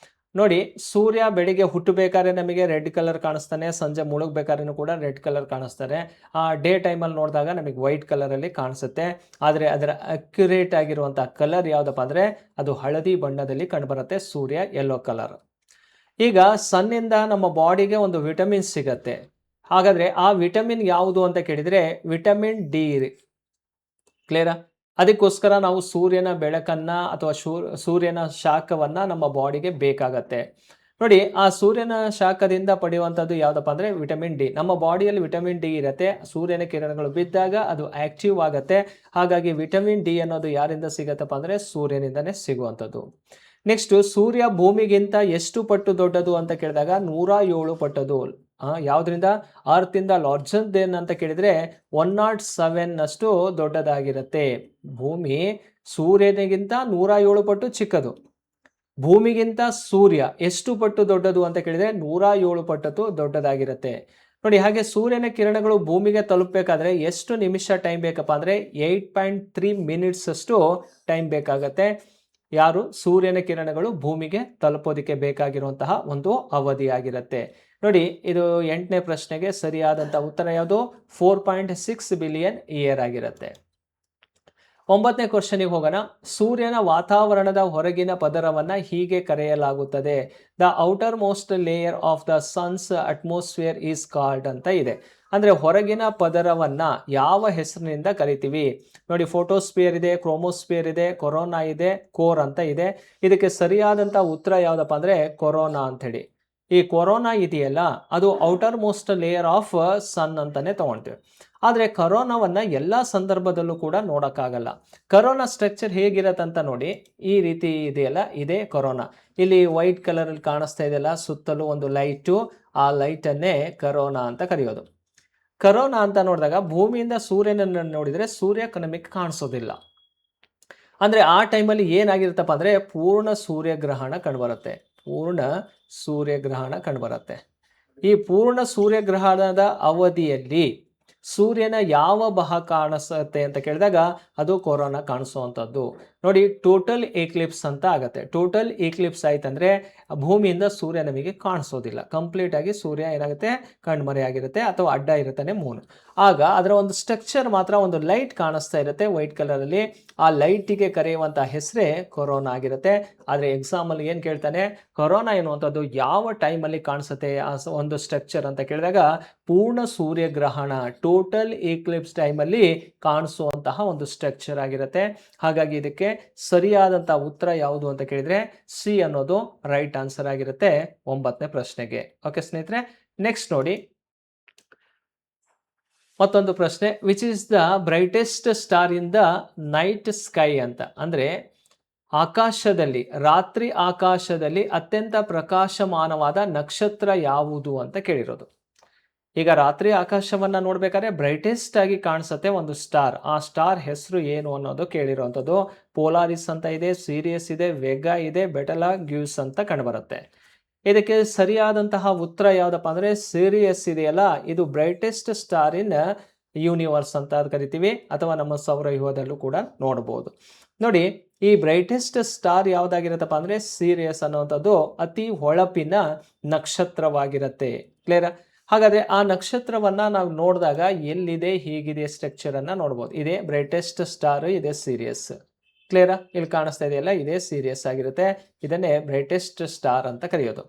ನೋಡಿ, ಸೂರ್ಯ ಬೆಳಿಗ್ಗೆ ಹುಟ್ಟಬೇಕಾದ್ರೆ ನಮಗೆ ರೆಡ್ ಕಲರ್ ಕಾಣಿಸ್ತಾನೆ, ಸಂಜೆ ಮುಳುಗಬೇಕಾದ್ರೂ ಕೂಡ ರೆಡ್ ಕಲರ್ ಕಾಣಿಸ್ತಾರೆ. ಡೇ ಟೈಮಲ್ಲಿ ನೋಡಿದಾಗ ನಮಗೆ ವೈಟ್ ಕಲರಲ್ಲಿ ಕಾಣಿಸುತ್ತೆ. ಆದರೆ ಅದರ ಅಕ್ಯುರೇಟ್ ಆಗಿರುವಂತಹ ಕಲರ್ ಯಾವುದಪ್ಪ ಅಂದ್ರೆ ಅದು ಹಳದಿ ಬಣ್ಣದಲ್ಲಿ ಕಂಡುಬರುತ್ತೆ, ಸೂರ್ಯ ಯೆಲ್ಲೋ ಕಲರ್. ಈಗ ಸನ್ನಿಂದ ನಮ್ಮ ಬಾಡಿಗೆ ಒಂದು ವಿಟಮಿನ್ ಸಿಗತ್ತೆ. ಹಾಗಾದ್ರೆ ಆ ವಿಟಮಿನ್ ಯಾವುದು ಅಂತ ಕೇಳಿದ್ರೆ ವಿಟಮಿನ್ ಡಿ. ಕ್ಲಿಯರಾ? ಅದಕ್ಕೋಸ್ಕರ ನಾವು ಸೂರ್ಯನ ಬೆಳಕನ್ನ ಅಥವಾ ಸೂರ್ಯನ ಶಾಖವನ್ನ ನಮ್ಮ ಬಾಡಿಗೆ ಬೇಕಾಗತ್ತೆ. ನೋಡಿ, ಆ ಸೂರ್ಯನ ಶಾಖದಿಂದ ಪಡೆಯುವಂಥದ್ದು ಯಾವುದಪ್ಪ ಅಂದ್ರೆ ವಿಟಮಿನ್ ಡಿ. ನಮ್ಮ ಬಾಡಿಯಲ್ಲಿ ವಿಟಮಿನ್ ಡಿ ಇರುತ್ತೆ. ಸೂರ್ಯನ ಕಿರಣಗಳು ಬಿದ್ದಾಗ ಅದು ಆಕ್ಟಿವ್ ಆಗತ್ತೆ. ಹಾಗಾಗಿ ವಿಟಮಿನ್ ಡಿ ಅನ್ನೋದು ಯಾರಿಂದ ಸಿಗತ್ತಪ್ಪ ಅಂದ್ರೆ ಸೂರ್ಯನಿಂದನೇ ಸಿಗುವಂಥದ್ದು. ನೆಕ್ಸ್ಟ್, ಸೂರ್ಯ ಭೂಮಿಗಿಂತ ಎಷ್ಟು ಪಟ್ಟು ದೊಡ್ಡದು ಅಂತ ಕೇಳಿದಾಗ 107 ಪಟ್ಟದು. ಯಾವ್ದ್ರಿಂದ? ಅರ್ತ್ ಇಂದ ಲಾರ್ಜರ್ ದೆನ್ ಅಂತ ಕೇಳಿದ್ರೆ 107 ನಷ್ಟು ದೊಡ್ಡದಾಗಿರುತ್ತೆ. ಭೂಮಿ ಸೂರ್ಯನಿಗಿಂತ 107 ಪಟ್ಟು ಚಿಕ್ಕದು. ಭೂಮಿಗಿಂತ ಸೂರ್ಯ ಎಷ್ಟು ಪಟ್ಟು ದೊಡ್ಡದು ಅಂತ ಕೇಳಿದ್ರೆ 107 ಪಟ್ಟು ದೊಡ್ಡದಾಗಿರುತ್ತೆ. ನೋಡಿ, ಹಾಗೆ ಸೂರ್ಯನ ಕಿರಣಗಳು ಭೂಮಿಗೆ ತಲುಪಬೇಕಾದ್ರೆ ಎಷ್ಟು ನಿಮಿಷ ಟೈಮ್ ಬೇಕಪ್ಪ ಅಂದ್ರೆ 8.3 ಮಿನಿಟ್ಸ್ ಅಷ್ಟು ಟೈಮ್ ಬೇಕಾಗತ್ತೆ. ಯಾರು? ಸೂರ್ಯನ ಕಿರಣಗಳು ಭೂಮಿಗೆ ತಲುಪೋದಕ್ಕೆ ಬೇಕಾಗಿರುವಂತಹ ಒಂದು ಅವಧಿಯಾಗಿರುತ್ತೆ. ನೋಡಿ, ಇದು 8ನೇ ಪ್ರಶ್ನೆಗೆ ಸರಿಯಾದಂತಹ ಉತ್ತರ ಯಾವುದು? 4.6 ಬಿಲಿಯನ್ ಇಯರ್ ಆಗಿರುತ್ತೆ. 9ನೇ ಕ್ವಶನ್ಗೆ ಹೋಗೋಣ. ಸೂರ್ಯನ ವಾತಾವರಣದ ಹೊರಗಿನ ಪದರವನ್ನ ಹೀಗೆ ಕರೆಯಲಾಗುತ್ತದೆ. The outer most layer of the sons atmosphere is called ಅಂತ ಇದೆ. ಅಂದ್ರೆ ಹೊರಗಿನ ಪದರವನ್ನ ಯಾವ ಹೆಸರಿನಿಂದ ಕರಿತೀವಿ? ನೋಡಿ, ಫೋಟೋಸ್ಪಿಯರ್ ಇದೆ, ಕ್ರೋಮೋಸ್ಪಿಯರ್ ಇದೆ, ಕೊರೋನಾ ಇದೆ, ಕೋರ್ ಅಂತ ಇದೆ. ಇದಕ್ಕೆ ಸರಿಯಾದಂತ ಉತ್ತರ ಯಾವ್ದಪ್ಪ ಅಂದ್ರೆ ಕೊರೋನಾ ಅಂತ ಹೇಳಿ. ಈ ಕೊರೋನಾ ಇದೆಯಲ್ಲ, ಅದು ಔಟರ್ ಮೋಸ್ಟ್ ಲೇಯರ್ ಆಫ್ ಸನ್ ಅಂತಾನೆ ತಗೊಳ್ತೀವಿ. ಆದ್ರೆ ಕರೋನಾವನ್ನ ಎಲ್ಲಾ ಸಂದರ್ಭದಲ್ಲೂ ಕೂಡ ನೋಡಕ್ಕಾಗಲ್ಲ. ಕರೋನಾ ಸ್ಟ್ರಕ್ಚರ್ ಹೇಗಿರತ್ತಂತ ನೋಡಿ, ಈ ರೀತಿ ಇದೆಯಲ್ಲ, ಇದೇ ಕೊರೋನಾ. ಇಲ್ಲಿ ವೈಟ್ ಕಲರ್ ಅಲ್ಲಿ ಕಾಣಿಸ್ತಾ ಇದೆಯಲ್ಲ, ಸುತ್ತಲೂ ಒಂದು ಲೈಟು, ಆ ಲೈಟ್ ಅನ್ನೇ ಕರೋನಾ ಅಂತ ಕರೆಯೋದು. ಕರೋನಾ ಅಂತ ನೋಡಿದಾಗ ಭೂಮಿಯಿಂದ ಸೂರ್ಯನನ್ನು ನೋಡಿದ್ರೆ ಸೂರ್ಯ ನಮಗೆ ಕಾಣಿಸೋದಿಲ್ಲ. ಅಂದ್ರೆ ಆ ಟೈಮಲ್ಲಿ ಏನಾಗಿರುತ್ತಪ್ಪ ಅಂದ್ರೆ ಪೂರ್ಣ ಸೂರ್ಯಗ್ರಹಣ ಕಂಡುಬರುತ್ತೆ. ಪೂರ್ಣ ಸೂರ್ಯಗ್ರಹಣ ಕಂಡುಬರುತ್ತೆ. ಈ ಪೂರ್ಣ ಸೂರ್ಯಗ್ರಹಣದ ಅವಧಿಯಲ್ಲಿ ಸೂರ್ಯನ ಯಾವ ಭಾಗ ಕಾಣಿಸುತ್ತೆ ಅಂತ ಕೇಳಿದಾಗ ಅದು ಕೊರೋನಾ ಕಾಣಿಸುವಂಥದ್ದು. ನೋಡಿ, ಟೋಟಲ್ ಎಕ್ಲಿಪ್ಸ್ ಅಂತ ಆಗತ್ತೆ. ಟೋಟಲ್ ಎಕ್ಲಿಪ್ಸ್ ಆಯ್ತಂದ್ರೆ ಭೂಮಿಯಿಂದ ಸೂರ್ಯ ನಮಗೆ ಕಾಣಿಸೋದಿಲ್ಲ. ಕಂಪ್ಲೀಟ್ ಆಗಿ ಸೂರ್ಯ ಏನಾಗುತ್ತೆ? ಕಣ್ಮರೆಯಾಗಿರುತ್ತೆ ಅಥವಾ ಅಡ್ಡ ಇರುತ್ತಾನೆ ಮೂನ್. ಆಗ ಅದರ ಒಂದು ಸ್ಟ್ರಕ್ಚರ್ ಮಾತ್ರ ಒಂದು ಲೈಟ್ ಕಾಣಿಸ್ತಾ ಇರುತ್ತೆ ವೈಟ್ ಕಲರ್ ಅಲ್ಲಿ. ಆ ಲೈಟಿಗೆ ಕರೆಯುವಂತ ಹೆಸರೇ ಕೊರೋನಾ ಆಗಿರುತ್ತೆ. ಆದ್ರೆ ಎಕ್ಸಾಮ್ ಅಲ್ಲಿ ಏನ್ ಕೇಳ್ತಾನೆ, ಕೊರೋನಾ ಎನ್ನುವಂಥದ್ದು ಯಾವ ಟೈಮ್ ಅಲ್ಲಿ ಕಾಣಿಸುತ್ತೆ ಆ ಒಂದು ಸ್ಟ್ರಕ್ಚರ್ ಅಂತ ಕೇಳಿದಾಗ ಪೂರ್ಣ ಸೂರ್ಯಗ್ರಹಣ, ಟೋಟಲ್ ಎಕ್ಲಿಪ್ಸ್ ಟೈಮ್ ಅಲ್ಲಿ ಕಾಣಿಸುವಂತಹ ಒಂದು ಸ್ಟ್ರಕ್ಚರ್ ಆಗಿರುತ್ತೆ. ಹಾಗಾಗಿ ಇದಕ್ಕೆ ಸರಿಯಾದಂತಹ ಉತ್ತರ ಯಾವುದು ಅಂತ ಕೇಳಿದ್ರೆ ಸಿ ಅನ್ನೋದು ರೈಟ್ ಆನ್ಸರ್ ಆಗಿರುತ್ತೆ 9ನೇ ಪ್ರಶ್ನೆಗೆ. ಓಕೆ ಸ್ನೇಹಿತರೆ, ನೆಕ್ಸ್ಟ್ ನೋಡಿ ಮತ್ತೊಂದು ಪ್ರಶ್ನೆ. Which is the brightest star in the night sky ಅಂತ. ಅಂದ್ರೆ ಆಕಾಶದಲ್ಲಿ, ರಾತ್ರಿ ಆಕಾಶದಲ್ಲಿ ಅತ್ಯಂತ ಪ್ರಕಾಶಮಾನವಾದ ನಕ್ಷತ್ರ ಯಾವುದು ಅಂತ ಕೇಳಿರೋದು. ಈಗ ರಾತ್ರಿ ಆಕಾಶವನ್ನ ನೋಡ್ಬೇಕಾದ್ರೆ ಬ್ರೈಟೆಸ್ಟ್ ಆಗಿ ಕಾಣಿಸುತ್ತೆ ಒಂದು ಸ್ಟಾರ್. ಆ ಸ್ಟಾರ್ ಹೆಸರು ಏನು ಅನ್ನೋದು ಕೇಳಿರುವಂಥದ್ದು. ಪೋಲಾರಿಸ್ ಅಂತ ಇದೆ, ಸೀರಿಯಸ್ ಇದೆ, ವೆಗಾ ಇದೆ, ಬೆಟಲಾಗ್ಯೂಸ್ ಅಂತ ಕಂಡುಬರುತ್ತೆ. ಇದಕ್ಕೆ ಸರಿಯಾದಂತಹ ಉತ್ತರ ಯಾವ್ದಪ್ಪ ಅಂದ್ರೆ ಸೀರಿಯಸ್ ಇದೆಯಲ್ಲ, ಇದು ಬ್ರೈಟೆಸ್ಟ್ ಸ್ಟಾರ್ ಇನ್ ಯೂನಿವರ್ಸ್ ಅಂತ ಕರಿತೀವಿ, ಅಥವಾ ನಮ್ಮ ಸೌರವ್ಯೂಹದಲ್ಲೂ ಕೂಡ ನೋಡಬಹುದು. ನೋಡಿ, ಈ ಬ್ರೈಟೆಸ್ಟ್ ಸ್ಟಾರ್ ಯಾವ್ದಾಗಿರತ್ತಪ್ಪ ಅಂದ್ರೆ ಸೀರಿಯಸ್ ಅನ್ನುವಂಥದ್ದು ಅತಿ ಹೊಳಪಿನ ನಕ್ಷತ್ರವಾಗಿರತ್ತೆ. ಕ್ಲಿಯರ್? ಹಾಗಾದ್ರೆ ಆ ನಕ್ಷತ್ರವನ್ನ ನಾವು ನೋಡಿದಾಗ ಎಲ್ಲಿದೆ, ಹೀಗಿದೆ ಸ್ಟ್ರಕ್ಚರ್ ಅನ್ನ ನೋಡಬಹುದು. ಇದೇ ಬ್ರೈಟೆಸ್ಟ್ ಸ್ಟಾರ್, ಇದೆ ಸೀರಿಯಸ್. ಕ್ಲಿಯರ್? ಇಲ್ಲಿ ಕಾಣಿಸ್ತಾ ಇದೆಯಲ್ಲ, ಇದೇ ಸೀರಿಯಸ್ ಆಗಿರುತ್ತೆ. ಇದನ್ನೇ ಬ್ರೈಟೆಸ್ಟ್ ಸ್ಟಾರ್ ಅಂತ ಕರೆಯೋದು.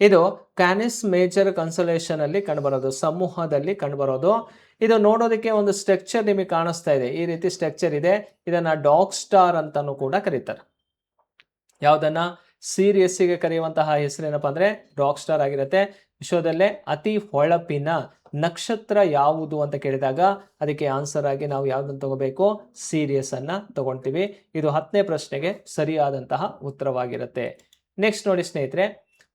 ಇದು ಕ್ಯಾನಿಸ್ ಮೇಜರ್ ಕನ್ಸಲೇಷನ್ ಅಲ್ಲಿ ಕಂಡುಬರೋದು, ಸಮೂಹದಲ್ಲಿ ಕಂಡುಬರೋದು. ಇದು ನೋಡೋದಕ್ಕೆ ಒಂದು ಸ್ಟ್ರಕ್ಚರ್ ನಿಮಗೆ ಕಾಣಿಸ್ತಾ ಇದೆ, ಈ ರೀತಿ ಸ್ಟ್ರಕ್ಚರ್ ಇದೆ. ಇದನ್ನ ಡಾಗ್ ಸ್ಟಾರ್ ಅಂತಾನು ಕೂಡ ಕರೀತಾರೆ. ಯಾವ್ದನ್ನ? ಸೀರಿಯಸ್ ಗೆ ಕರೆಯುವಂತಹ ಹೆಸರೇನಪ್ಪ ಅಂದ್ರೆ ಡಾಗ್ ಸ್ಟಾರ್ ಆಗಿರುತ್ತೆ. ವಿಶ್ವದಲ್ಲೇ ಅತಿ ಹೊಳಪಿನ ನಕ್ಷತ್ರ ಯಾವುದು ಅಂತ ಕೇಳಿದಾಗ ಅದಕ್ಕೆ ಆನ್ಸರ್ ಆಗಿ ನಾವು ಯಾವ್ದನ್ನು ತಗೋಬೇಕು? ಸೀರಿಯಸ್ ಅನ್ನ ತಗೊಳ್ತೀವಿ. ಇದು 10ನೇ ಪ್ರಶ್ನೆಗೆ ಸರಿಯಾದಂತಹ ಉತ್ತರವಾಗಿರುತ್ತೆ. ನೆಕ್ಸ್ಟ್ ನೋಡಿ ಸ್ನೇಹಿತರೆ,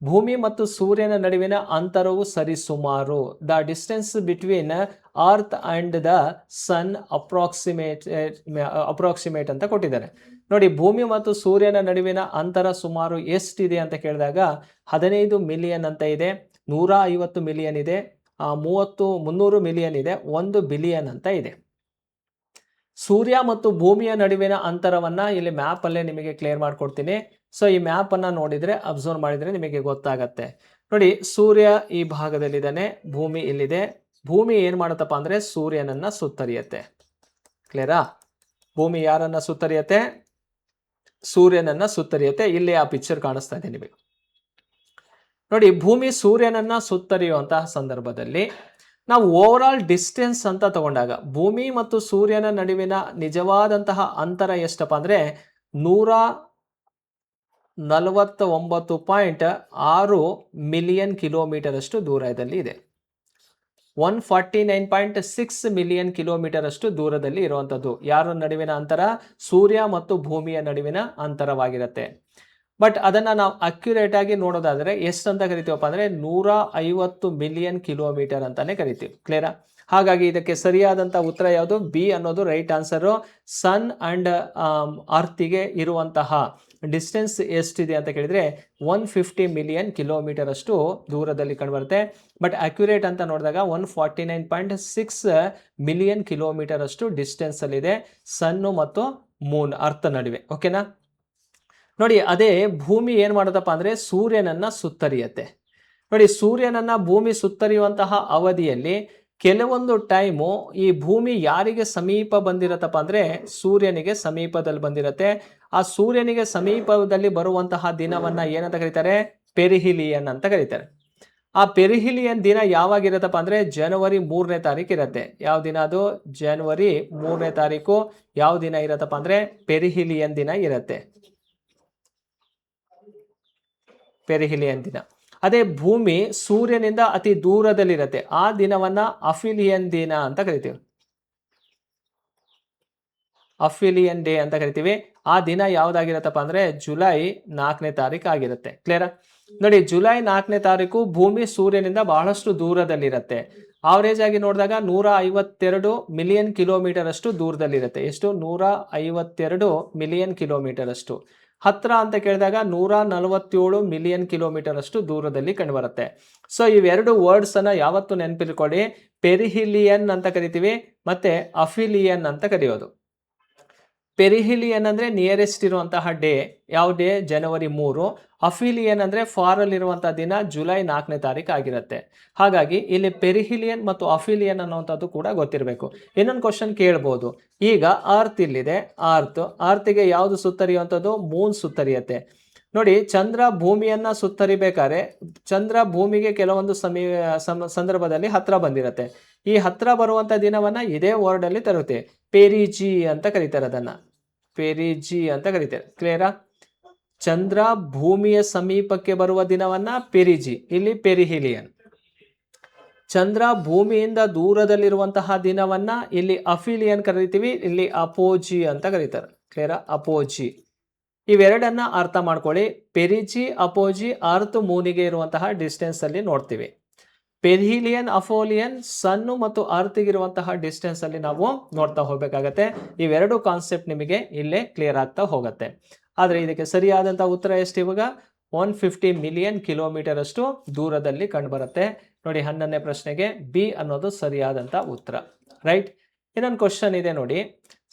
ಭೂಮಿ ಮತ್ತು ಸೂರ್ಯನ ನಡುವಿನ ಅಂತರವು ಸರಿಸುಮಾರು. The distance between earth and the sun approximate ಅಂತ ಕೊಟ್ಟಿದ್ದಾರೆ. ನೋಡಿ, ಭೂಮಿ ಮತ್ತು ಸೂರ್ಯನ ನಡುವಿನ ಅಂತರ ಸುಮಾರು ಎಷ್ಟಿದೆ ಅಂತ ಕೇಳಿದಾಗ 15 ಮಿಲಿಯನ್ ಅಂತ ಇದೆ, 150 ಮಿಲಿಯನ್ ಇದೆ, 300 ಮಿಲಿಯನ್ ಇದೆ, 1 ಬಿಲಿಯನ್ ಅಂತ ಇದೆ. ಸೂರ್ಯ ಮತ್ತು ಭೂಮಿಯ ನಡುವಿನ ಅಂತರವನ್ನ ಇಲ್ಲಿ ಮ್ಯಾಪ್ ಅಲ್ಲೇ ನಿಮಗೆ ಕ್ಲಿಯರ್ ಮಾಡ್ಕೊಡ್ತೀನಿ. ಸೊ ಈ ಮ್ಯಾಪ್ ಅನ್ನ ನೋಡಿದ್ರೆ, ಅಬ್ಸರ್ವ್ ಮಾಡಿದ್ರೆ ನಿಮಗೆ ಗೊತ್ತಾಗತ್ತೆ. ನೋಡಿ, ಸೂರ್ಯ ಈ ಭಾಗದಲ್ಲಿದ್ದಾನೆ, ಭೂಮಿ ಇಲ್ಲಿದೆ. ಭೂಮಿ ಏನ್ ಮಾಡುತ್ತಪ್ಪ ಅಂದ್ರೆ ಸೂರ್ಯನನ್ನ ಸುತ್ತರಿಯತ್ತೆ. ಕ್ಲಿಯರಾ? ಭೂಮಿ ಯಾರನ್ನ ಸುತ್ತರಿಯತ್ತೆ? ಸೂರ್ಯನನ್ನ ಸುತ್ತರಿಯತ್ತೆ. ಇಲ್ಲಿ ಆ ಪಿಕ್ಚರ್ ಕಾಣಿಸ್ತಾ ಇದೆ ನಿಮಗೆ. ನೋಡಿ, ಭೂಮಿ ಸೂರ್ಯನನ್ನ ಸುತ್ತರಿಯುವಂತಹ ಸಂದರ್ಭದಲ್ಲಿ ನಾವು ಓವರ್ ಆಲ್ ಡಿಸ್ಟೆನ್ಸ್ ಅಂತ ತಗೊಂಡಾಗ ಭೂಮಿ ಮತ್ತು ಸೂರ್ಯನ ನಡುವಿನ ನಿಜವಾದಂತಹ ಅಂತರ ಎಷ್ಟಪ್ಪ ಅಂದ್ರೆ 149.6 ಮಿಲಿಯನ್ ಕಿಲೋಮೀಟರ್ ಅಷ್ಟು ದೂರದಲ್ಲಿ ಇದೆ. 149.6 ಮಿಲಿಯನ್ ಕಿಲೋಮೀಟರ್ ಅಷ್ಟು ದೂರದಲ್ಲಿ ಇರುವಂತದ್ದು ಯಾರ ನಡುವಿನ ಅಂತರ? ಸೂರ್ಯ ಮತ್ತು ಭೂಮಿಯ ನಡುವಿನ ಅಂತರವಾಗಿರುತ್ತೆ. ಬಟ್ ಅದನ್ನ ನಾವು ಅಕ್ಯುರೇಟ್ ಆಗಿ ನೋಡೋದಾದ್ರೆ ಎಷ್ಟಂತ ಕರಿತೀವಪ್ಪ ಅಂದ್ರೆ 150 ಮಿಲಿಯನ್ ಕಿಲೋಮೀಟರ್ ಅಂತಾನೆ ಕರಿತೀವಿ. ಕ್ಲಿಯರಾ? ಹಾಗಾಗಿ ಇದಕ್ಕೆ ಸರಿಯಾದಂತ ಉತ್ತರ ಯಾವುದು? ಬಿ ಅನ್ನೋದು ರೈಟ್ ಆನ್ಸರ್. ಸನ್ ಅಂಡ್ ಅರ್ತ್ಗೆ ಇರುವಂತಹ ಡಿಸ್ಟೆನ್ಸ್ ಎಷ್ಟಿದೆ ಅಂತ ಕೇಳಿದ್ರೆ 150 ಮಿಲಿಯನ್ ಕಿಲೋಮೀಟರ್ ಅಷ್ಟು ದೂರದಲ್ಲಿ ಕಂಡುಬರುತ್ತೆ. ಬಟ್ ಅಕ್ಯುರೇಟ್ ಅಂತ ನೋಡಿದಾಗ 149.6 ಮಿಲಿಯನ್ ಕಿಲೋಮೀಟರ್ ಅಷ್ಟು ಡಿಸ್ಟೆನ್ಸ್ ಅಲ್ಲಿ ಇದೆ ಸನ್ನು ಮತ್ತು ಮೂನ್ ಅರ್ತ್ ನಡುವೆ. ಓಕೆನಾ? ನೋಡಿ, ಅದೇ ಭೂಮಿ ಏನ್ ಮಾಡೋದಪ್ಪ ಅಂದ್ರೆ ಸೂರ್ಯನನ್ನ ಸುತ್ತರಿಯತ್ತೆ. ನೋಡಿ, ಸೂರ್ಯನನ್ನ ಭೂಮಿ ಸುತ್ತರಿಯುವಂತಹ ಅವಧಿಯಲ್ಲಿ ಕೆಲವೊಂದು ಟೈಮು ಈ ಭೂಮಿ ಯಾರಿಗೆ ಸಮೀಪ ಬಂದಿರತ್ತಪ್ಪ ಅಂದ್ರೆ ಸೂರ್ಯನಿಗೆ ಸಮೀಪದಲ್ಲಿ ಬಂದಿರತ್ತೆ. ಆ ಸೂರ್ಯನಿಗೆ ಸಮೀಪದಲ್ಲಿ ಬರುವಂತಹ ದಿನವನ್ನ ಏನಂತ ಕರೀತಾರೆ? ಪೆರಿಹಿಲಿಯನ್ ಅಂತ ಕರೀತಾರೆ. ಆ ಪೆರಿಹಿಲಿಯನ್ ದಿನ ಯಾವಾಗಿರತ್ತಪ್ಪ ಅಂದ್ರೆ ಜನವರಿ 3ನೇ ತಾರೀಕು ಇರತ್ತೆ. ಯಾವ ದಿನ ಅದು? ಜನವರಿ 3ನೇ ತಾರೀಕು ಯಾವ ದಿನ ಇರತ್ತಪ್ಪ ಅಂದ್ರೆ ಪೆರಿಹಿಲಿಯನ್ ದಿನ ಇರತ್ತೆ. ಪೆರಿಹಿಲಿಯನ್ ದಿನ. ಅದೇ ಭೂಮಿ ಸೂರ್ಯನಿಂದ ಅತಿ ದೂರದಲ್ಲಿರತ್ತೆ, ಆ ದಿನವನ್ನ ಅಫಿಲಿಯನ್ ದಿನ ಅಂತ ಕರಿತೀವಿ. ಅಫಿಲಿಯನ್ ಡೇ ಅಂತ ಕರಿತೀವಿ. ಆ ದಿನ ಯಾವ್ದಾಗಿರತ್ತಪ್ಪ ಅಂದ್ರೆ ಜುಲೈ 4ನೇ ತಾರೀಕು ಆಗಿರುತ್ತೆ. ಕ್ಲಿಯರ್? ನೋಡಿ, ಜುಲೈ 4ನೇ ತಾರೀಕು ಭೂಮಿ ಸೂರ್ಯನಿಂದ ಬಹಳಷ್ಟು ದೂರದಲ್ಲಿರತ್ತೆ. ಆವರೇಜ್ ಆಗಿ ನೋಡಿದಾಗ 152 ಮಿಲಿಯನ್ ಕಿಲೋಮೀಟರ್ ಅಷ್ಟು ದೂರದಲ್ಲಿರುತ್ತೆ. ಎಷ್ಟು? 152 ಮಿಲಿಯನ್ ಕಿಲೋಮೀಟರ್ ಅಷ್ಟು. ಹತ್ರ ಅಂತ ಕೇಳಿದಾಗ 147 ಮಿಲಿಯನ್ ಕಿಲೋಮೀಟರ್ ಅಷ್ಟು ದೂರದಲ್ಲಿ ಕಂಡುಬರುತ್ತೆ. ಸೊ ಇವೆರಡು ವರ್ಡ್ಸ್ ಅನ್ನ ಯಾವತ್ತು ನೆನಪಿಟ್ಕೊಳ್ಳಿ. ಪೆರಿಹಿಲಿಯನ್ ಅಂತ ಕರಿತೀವಿ, ಮತ್ತೆ ಅಫಿಲಿಯನ್ ಅಂತ ಕರೆಯೋದು. ಪೆರಿಹಿಲಿಯನ್ ಅಂದ್ರೆ ನಿಯರೆಸ್ಟ್ ಇರುವಂತಹ ಡೇ. ಯಾವ ಡೇ? ಜನವರಿ 3. ಅಫಿಲಿಯನ್ ಅಂದ್ರೆ ಫಾರ್ ಅಲ್ಲಿ ಇರುವಂತಹ ದಿನ ಜುಲೈ 4ನೇ ತಾರೀಕು ಆಗಿರುತ್ತೆ. ಹಾಗಾಗಿ ಇಲ್ಲಿ ಪೆರಿಹಿಲಿಯನ್ ಮತ್ತು ಅಫಿಲಿಯನ್ ಅನ್ನುವಂಥದ್ದು ಕೂಡ ಗೊತ್ತಿರಬೇಕು. ಇನ್ನೊಂದು ಕ್ವಶನ್ ಕೇಳ್ಬೋದು. ಈಗ ಅರ್ತ್ ಇಲ್ಲಿದೆ, ಅರ್ತ್ಗೆ ಯಾವುದು ಸುತ್ತರಿಯುವಂಥದ್ದು? ಮೂನ್ ಸುತ್ತರಿಯತ್ತೆ. ನೋಡಿ, ಚಂದ್ರ ಭೂಮಿಯನ್ನ ಸುತ್ತರಿಬೇಕಾದ್ರೆ ಚಂದ್ರ ಭೂಮಿಗೆ ಕೆಲವೊಂದು ಸಂದರ್ಭದಲ್ಲಿ ಹತ್ರ ಬಂದಿರತ್ತೆ. ಈ ಹತ್ರ ಬರುವಂತ ದಿನವನ್ನ ಇದೇ ವರ್ಡ್ ಅಲ್ಲಿ ತರುತ್ತೆ. ಪೆರಿಜಿ ಅಂತ ಕರೀತಾರೆ. ಅದನ್ನ ಪೆರಿಜಿ ಅಂತ ಕರೀತಾರೆ. ಕ್ಲಿಯರಾ? ಚಂದ್ರ ಭೂಮಿಯ ಸಮೀಪಕ್ಕೆ ಬರುವ ದಿನವನ್ನ ಪೆರಿಜಿ, ಇಲ್ಲಿ ಪೆರಿಹಿಲಿಯನ್. ಚಂದ್ರ ಭೂಮಿಯಿಂದ ದೂರದಲ್ಲಿರುವಂತಹ ದಿನವನ್ನ ಇಲ್ಲಿ ಅಫಿಲಿಯನ್ ಕರೀತೀವಿ, ಇಲ್ಲಿ ಅಪೋಜಿ ಅಂತ ಕರೀತಾರೆ. ಕ್ಲಿಯರಾ? ಅಪೋಜಿ. ಇವೆರಡನ್ನ ಅರ್ಥ ಮಾಡ್ಕೊಳ್ಳಿ. ಪೆರಿಜಿ, ಅಪೋಜಿ ಅರ್ತ್ ಮೂನಿಗೆ ಇರುವಂತಹ ಡಿಸ್ಟೆನ್ಸ್ ಅಲ್ಲಿ ನೋಡ್ತೀವಿ. ಪೆರಿಹಿಲಿಯನ್, ಅಫೋಲಿಯನ್ ಸನ್ನು ಮತ್ತು ಅರ್ತ್ಗೆ ಇರುವಂತಹ ಡಿಸ್ಟೆನ್ಸ್ ಅಲ್ಲಿ ನಾವು ನೋಡ್ತಾ ಹೋಗ್ಬೇಕಾಗತ್ತೆ. ಇವೆರಡು ಕಾನ್ಸೆಪ್ಟ್ ನಿಮಗೆ ಇಲ್ಲೇ ಕ್ಲಿಯರ್ ಆಗ್ತಾ ಹೋಗುತ್ತೆ. ಆದ್ರೆ ಇದಕ್ಕೆ ಸರಿಯಾದಂತಹ ಉತ್ತರ ಎಷ್ಟು? ಇವಾಗ 150 ಮಿಲಿಯನ್ ಕಿಲೋಮೀಟರ್ ಅಷ್ಟು ದೂರದಲ್ಲಿ ಕಂಡುಬರುತ್ತೆ. ನೋಡಿ, 11ನೇ ಪ್ರಶ್ನೆಗೆ ಬಿ ಅನ್ನೋದು ಸರಿಯಾದಂತ ಉತ್ತರ. ರೈಟ್? ಇನ್ನೊಂದು ಕ್ವಶನ್ ಇದೆ ನೋಡಿ.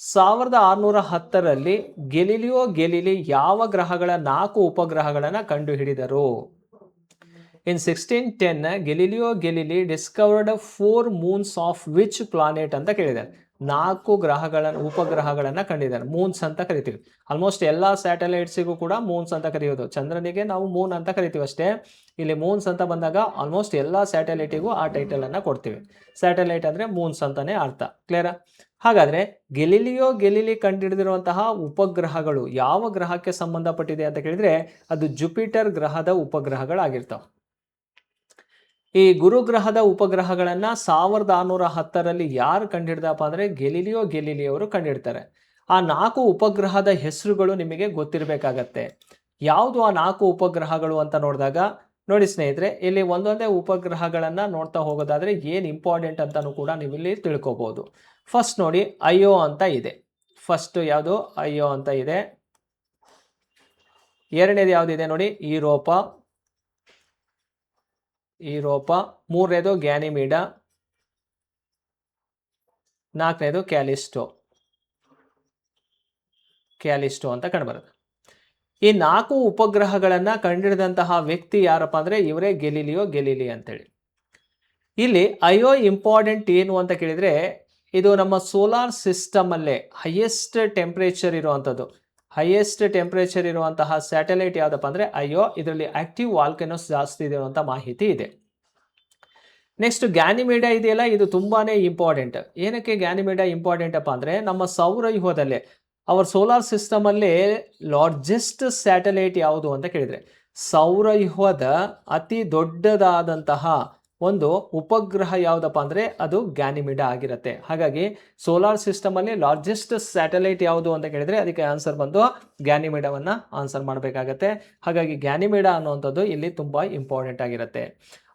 1610ರಲ್ಲಿ ಗೆಲಿಲಿಯೋ ಗೆಲಿಲಿ ಯಾವ ಗ್ರಹಗಳ 4 ಉಪಗ್ರಹಗಳನ್ನ ಕಂಡು ಹಿಡಿದರು? In 1610 Galileo Galilei discovered 4 moons of which planet ಅಂತ ಕೇಳಿದ್ದಾರೆ. 4 ಉಪಗ್ರಹಗಳನ್ನ ಕಂಡಿದ್ದಾರೆ. ಮೂನ್ಸ್ ಅಂತ ಕರಿತೀವಿ. ಆಲ್ಮೋಸ್ಟ್ ಎಲ್ಲಾ ಸ್ಯಾಟಲೈಟ್ಸಿಗೂ ಕೂಡ ಮೂನ್ಸ್ ಅಂತ ಕರೆಯೋದು. ಚಂದ್ರನಿಗೆ ನಾವು ಮೂನ್ ಅಂತ ಕರಿತೀವಿ ಅಷ್ಟೇ. ಇಲ್ಲಿ ಮೂನ್ಸ್ ಅಂತ ಬಂದಾಗ ಆಲ್ಮೋಸ್ಟ್ ಎಲ್ಲಾ ಸ್ಯಾಟಲೈಟಿಗೂ ಆ ಟೈಟಲ್ ಅನ್ನ ಕೊಡ್ತೀವಿ. ಸ್ಯಾಟಲೈಟ್ ಅಂದ್ರೆ ಮೂನ್ಸ್ ಅಂತಾನೆ ಅರ್ಥ. ಕ್ಲಿಯರ್? ಹಾಗಾದ್ರೆ ಗೆಲಿಲಿಯೋ ಗೆಲಿಲಿ ಕಂಡುಹಿಡಿದಿರುವಂತಹ ಉಪಗ್ರಹಗಳು ಯಾವ ಗ್ರಹಕ್ಕೆ ಸಂಬಂಧಪಟ್ಟಿದೆ ಅಂತ ಕೇಳಿದ್ರೆ ಅದು ಜುಪಿಟರ್ ಗ್ರಹದ ಉಪಗ್ರಹಗಳಾಗಿರ್ತಾವ. ಈ ಗುರುಗ್ರಹದ ಉಪಗ್ರಹಗಳನ್ನ 1610ರಲ್ಲಿ ಯಾರು ಕಂಡುಹಿಡಿದಪ್ಪ ಅಂದ್ರೆ ಗೆಲಿಲಿಯೋ ಗೆಲಿಲಿ ಅವರು ಕಂಡುಹಿಡ್ತಾರೆ. ಆ 4 ಉಪಗ್ರಹದ ಹೆಸರುಗಳು ನಿಮಗೆ ಗೊತ್ತಿರಬೇಕಾಗತ್ತೆ. ಯಾವುದು ಆ 4 ಉಪಗ್ರಹಗಳು ಅಂತ ನೋಡಿದಾಗ ನೋಡಿ ಸ್ನೇಹಿತರೆ, ಇಲ್ಲಿ ಒಂದೊಂದೇ ಉಪಗ್ರಹಗಳನ್ನ ನೋಡ್ತಾ ಹೋಗೋದಾದ್ರೆ ಏನ್ ಇಂಪಾರ್ಟೆಂಟ್ ಅಂತಾನು ಕೂಡ ನೀವು ಇಲ್ಲಿ ತಿಳ್ಕೊಬಹುದು. ಫಸ್ಟ್ ನೋಡಿ, ಐಒ ಅಂತ ಇದೆ. ಫಸ್ಟ್ ಯಾವುದು? ಐಒ ಅಂತ ಇದೆ. ಎರಡನೇದು ಯಾವ್ದಿದೆ ನೋಡಿ? ಯುರೋಪ. ಮೂರನೇದು ಗ್ಯಾನಿಮೀಡಾ. ನಾಲ್ಕನೇದು ಕ್ಯಾಲಿಸ್ಟೋ ಅಂತ ಕಂಡುಬರುತ್ತೆ. ಈ 4 ಉಪಗ್ರಹಗಳನ್ನ ಕಂಡುಹಿಡಿದಂತಹ ವ್ಯಕ್ತಿ ಯಾರಪ್ಪ ಅಂದ್ರೆ ಇವರೇ ಗೆಲಿಲಿಯೋ ಗೆಲಿಲಿ ಅಂತೇಳಿ. ಇಲ್ಲಿ ಐಒ ಇಂಪಾರ್ಟೆಂಟ್ ಏನು ಅಂತ ಕೇಳಿದ್ರೆ ಇದು ನಮ್ಮ ಸೋಲಾರ್ ಸಿಸ್ಟಮ್ ಅಲ್ಲೇ ಹೈಯೆಸ್ಟ್ ಟೆಂಪರೇಚರ್ ಇರುವಂಥದ್ದು. ಹೈಯೆಸ್ಟ್ ಟೆಂಪರೇಚರ್ ಇರುವಂತಹ ಸ್ಯಾಟಲೈಟ್ ಯಾವುದಪ್ಪ ಅಂದರೆ ಐಒ. ಇದರಲ್ಲಿ ಆಕ್ಟಿವ್ ವಾಲ್ಕನೋಸ್ ಜಾಸ್ತಿ ಇದೆ ಅಂತ ಮಾಹಿತಿ ಇದೆ. ನೆಕ್ಸ್ಟ್ ಗ್ಯಾನಿಮೇಡ ಇದೆಯಲ್ಲ, ಇದು ತುಂಬಾನೇ ಇಂಪಾರ್ಟೆಂಟ್. ಏನಕ್ಕೆ ಗ್ಯಾನಿಮೇಡ ಇಂಪಾರ್ಟೆಂಟ್ ಅಪ್ಪ ಅಂದರೆ ನಮ್ಮ ಸೌರವ್ಯೂಹದಲ್ಲೇ ಅವರ ಸೋಲಾರ್ ಸಿಸ್ಟಮ್ ಅಲ್ಲಿ ಲಾರ್ಜೆಸ್ಟ್ ಸ್ಯಾಟಲೈಟ್ ಯಾವುದು ಅಂತ ಕೇಳಿದ್ರೆ ಸೌರವ್ಯೂಹದ ಅತಿ ದೊಡ್ಡದಾದಂತಹ ಒಂದು ಉಪಗ್ರಹ ಯಾವುದಪ್ಪ ಅಂದರೆ ಅದು ಗ್ಯಾನಿಮಿಡ ಆಗಿರುತ್ತೆ. ಹಾಗಾಗಿ ಸೋಲಾರ್ ಸಿಸ್ಟಮ್ ಅಲ್ಲಿ ಲಾರ್ಜೆಸ್ಟ್ ಸ್ಯಾಟಲೈಟ್ ಯಾವುದು ಅಂತ ಕೇಳಿದ್ರೆ ಅದಕ್ಕೆ ಆನ್ಸರ್ ಬಂದು ಗ್ಯಾನಿಮಿಡವನ್ನ ಆನ್ಸರ್ ಮಾಡಬೇಕಾಗತ್ತೆ. ಹಾಗಾಗಿ ಗ್ಯಾನಿಮಿಡ ಅನ್ನುವಂಥದ್ದು ಇಲ್ಲಿ ತುಂಬಾ ಇಂಪಾರ್ಟೆಂಟ್ ಆಗಿರುತ್ತೆ.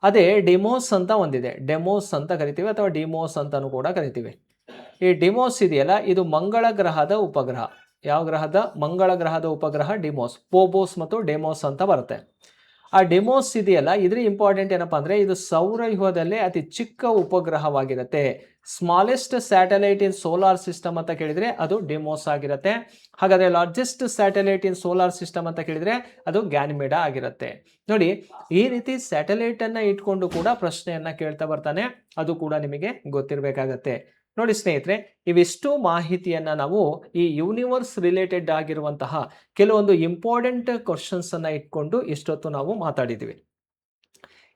ಅದೇ ಡಿಮೋಸ್ ಅಂತ ಒಂದಿದೆ, ಡೆಮೋಸ್ ಅಂತ ಕರಿತೀವಿ ಅಥವಾ ಡಿಮೋಸ್ ಅಂತಾನು ಕೂಡ ಕರಿತೀವಿ. ಈ ಡಿಮೋಸ್ ಇದೆಯಲ್ಲ, ಇದು ಮಂಗಳ ಗ್ರಹದ ಉಪಗ್ರಹ. ಯಾವ ಗ್ರಹದ? ಮಂಗಳ ಗ್ರಹದ ಉಪಗ್ರಹ ಡಿಮೋಸ್. ಪೋಬೋಸ್ ಮತ್ತು ಡೆಮೋಸ್ ಅಂತ ಬರುತ್ತೆ. ಆ ಡೆಮೋಸ್ ಇದೆಯಲ್ಲ, ಇದ್ರ ಇಂಪಾರ್ಟೆಂಟ್ ಏನಪ್ಪಾ ಅಂದ್ರೆ ಇದು ಸೌರವ್ಯೂಹದಲ್ಲೇ ಅತಿ ಚಿಕ್ಕ ಉಪಗ್ರಹವಾಗಿರುತ್ತೆ. ಸ್ಮಾಲೆಸ್ಟ್ ಸ್ಯಾಟಲೈಟ್ ಇನ್ ಸೋಲಾರ್ ಸಿಸ್ಟಮ್ ಅಂತ ಕೇಳಿದ್ರೆ ಅದು ಡೆಮೋಸ್ ಆಗಿರುತ್ತೆ. ಹಾಗಾದ್ರೆ ಲಾರ್ಜೆಸ್ಟ್ ಸ್ಯಾಟಲೈಟ್ ಇನ್ ಸೋಲಾರ್ ಸಿಸ್ಟಮ್ ಅಂತ ಕೇಳಿದ್ರೆ ಅದು ಗ್ಯಾನಿಮೇಡ ಆಗಿರುತ್ತೆ. ನೋಡಿ, ಈ ರೀತಿ ಸ್ಯಾಟಲೈಟ್ ಅನ್ನ ಇಟ್ಕೊಂಡು ಕೂಡ ಪ್ರಶ್ನೆಯನ್ನ ಕೇಳ್ತಾ ಬರ್ತಾನೆ, ಅದು ಕೂಡ ನಿಮಗೆ ಗೊತ್ತಿರಬೇಕಾಗತ್ತೆ. ನೋಡಿ ಸ್ನೇಹಿತರೆ, ಇವಿಷ್ಟು ಮಾಹಿತಿಯನ್ನ ನಾವು ಈ ಯೂನಿವರ್ಸ್ ರಿಲೇಟೆಡ್ ಆಗಿರುವಂತಹ ಕೆಲವೊಂದು ಇಂಪಾರ್ಟೆಂಟ್ ಕ್ವಶನ್ಸ್ ಅನ್ನ ಇಟ್ಕೊಂಡು ಇಷ್ಟೊತ್ತು ನಾವು ಮಾತಾಡಿದ್ವಿ.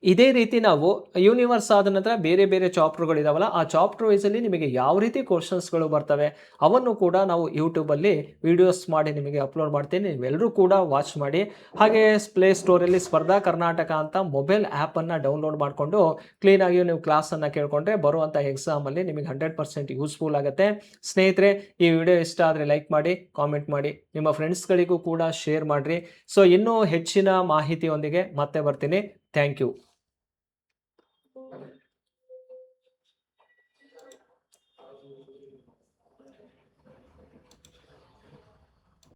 ಇದೇ ರೀತಿ ನಾವು ಯೂನಿವರ್ಸ್ ಆದ ನಂತರ ಬೇರೆ ಬೇರೆ ಚಾಪ್ಟರ್ಗಳು ಇದಾವಲ್ಲ, ಆ ಚಾಪ್ಟರ್ ವೈಸ್ ಅಲ್ಲಿ ನಿಮಗೆ ಯಾವ ರೀತಿ ಕ್ವಶನ್ಸ್ಗಳು ಬರ್ತವೆ ಅವನ್ನು ಕೂಡ ನಾವು ಯೂಟ್ಯೂಬಲ್ಲಿ ವಿಡಿಯೋಸ್ ಮಾಡಿ ನಿಮಗೆ ಅಪ್ಲೋಡ್ ಮಾಡ್ತೀನಿ. ನೀವೆಲ್ಲರೂ ಕೂಡ ವಾಚ್ ಮಾಡಿ. ಹಾಗೆ ಪ್ಲೇ ಸ್ಟೋರಲ್ಲಿ ಸ್ಪರ್ಧಾ ಕರ್ನಾಟಕ ಅಂತ ಮೊಬೈಲ್ ಆ್ಯಪನ್ನು ಡೌನ್ಲೋಡ್ ಮಾಡಿಕೊಂಡು ಕ್ಲೀನಾಗಿ ನೀವು ಕ್ಲಾಸನ್ನು ಕೇಳಿಕೊಂಡ್ರೆ ಬರುವಂಥ ಎಕ್ಸಾಮಲ್ಲಿ ನಿಮಗೆ 100% ಯೂಸ್ಫುಲ್ ಆಗುತ್ತೆ. ಸ್ನೇಹಿತರೆ, ಈ ವಿಡಿಯೋ ಇಷ್ಟ ಆದರೆ ಲೈಕ್ ಮಾಡಿ, ಕಾಮೆಂಟ್ ಮಾಡಿ, ನಿಮ್ಮ ಫ್ರೆಂಡ್ಸ್ಗಳಿಗೂ ಕೂಡ ಶೇರ್ ಮಾಡಿರಿ. ಸೊ ಇನ್ನೂ ಹೆಚ್ಚಿನ ಮಾಹಿತಿಯೊಂದಿಗೆ ಮತ್ತೆ ಬರ್ತೀನಿ. Thank you.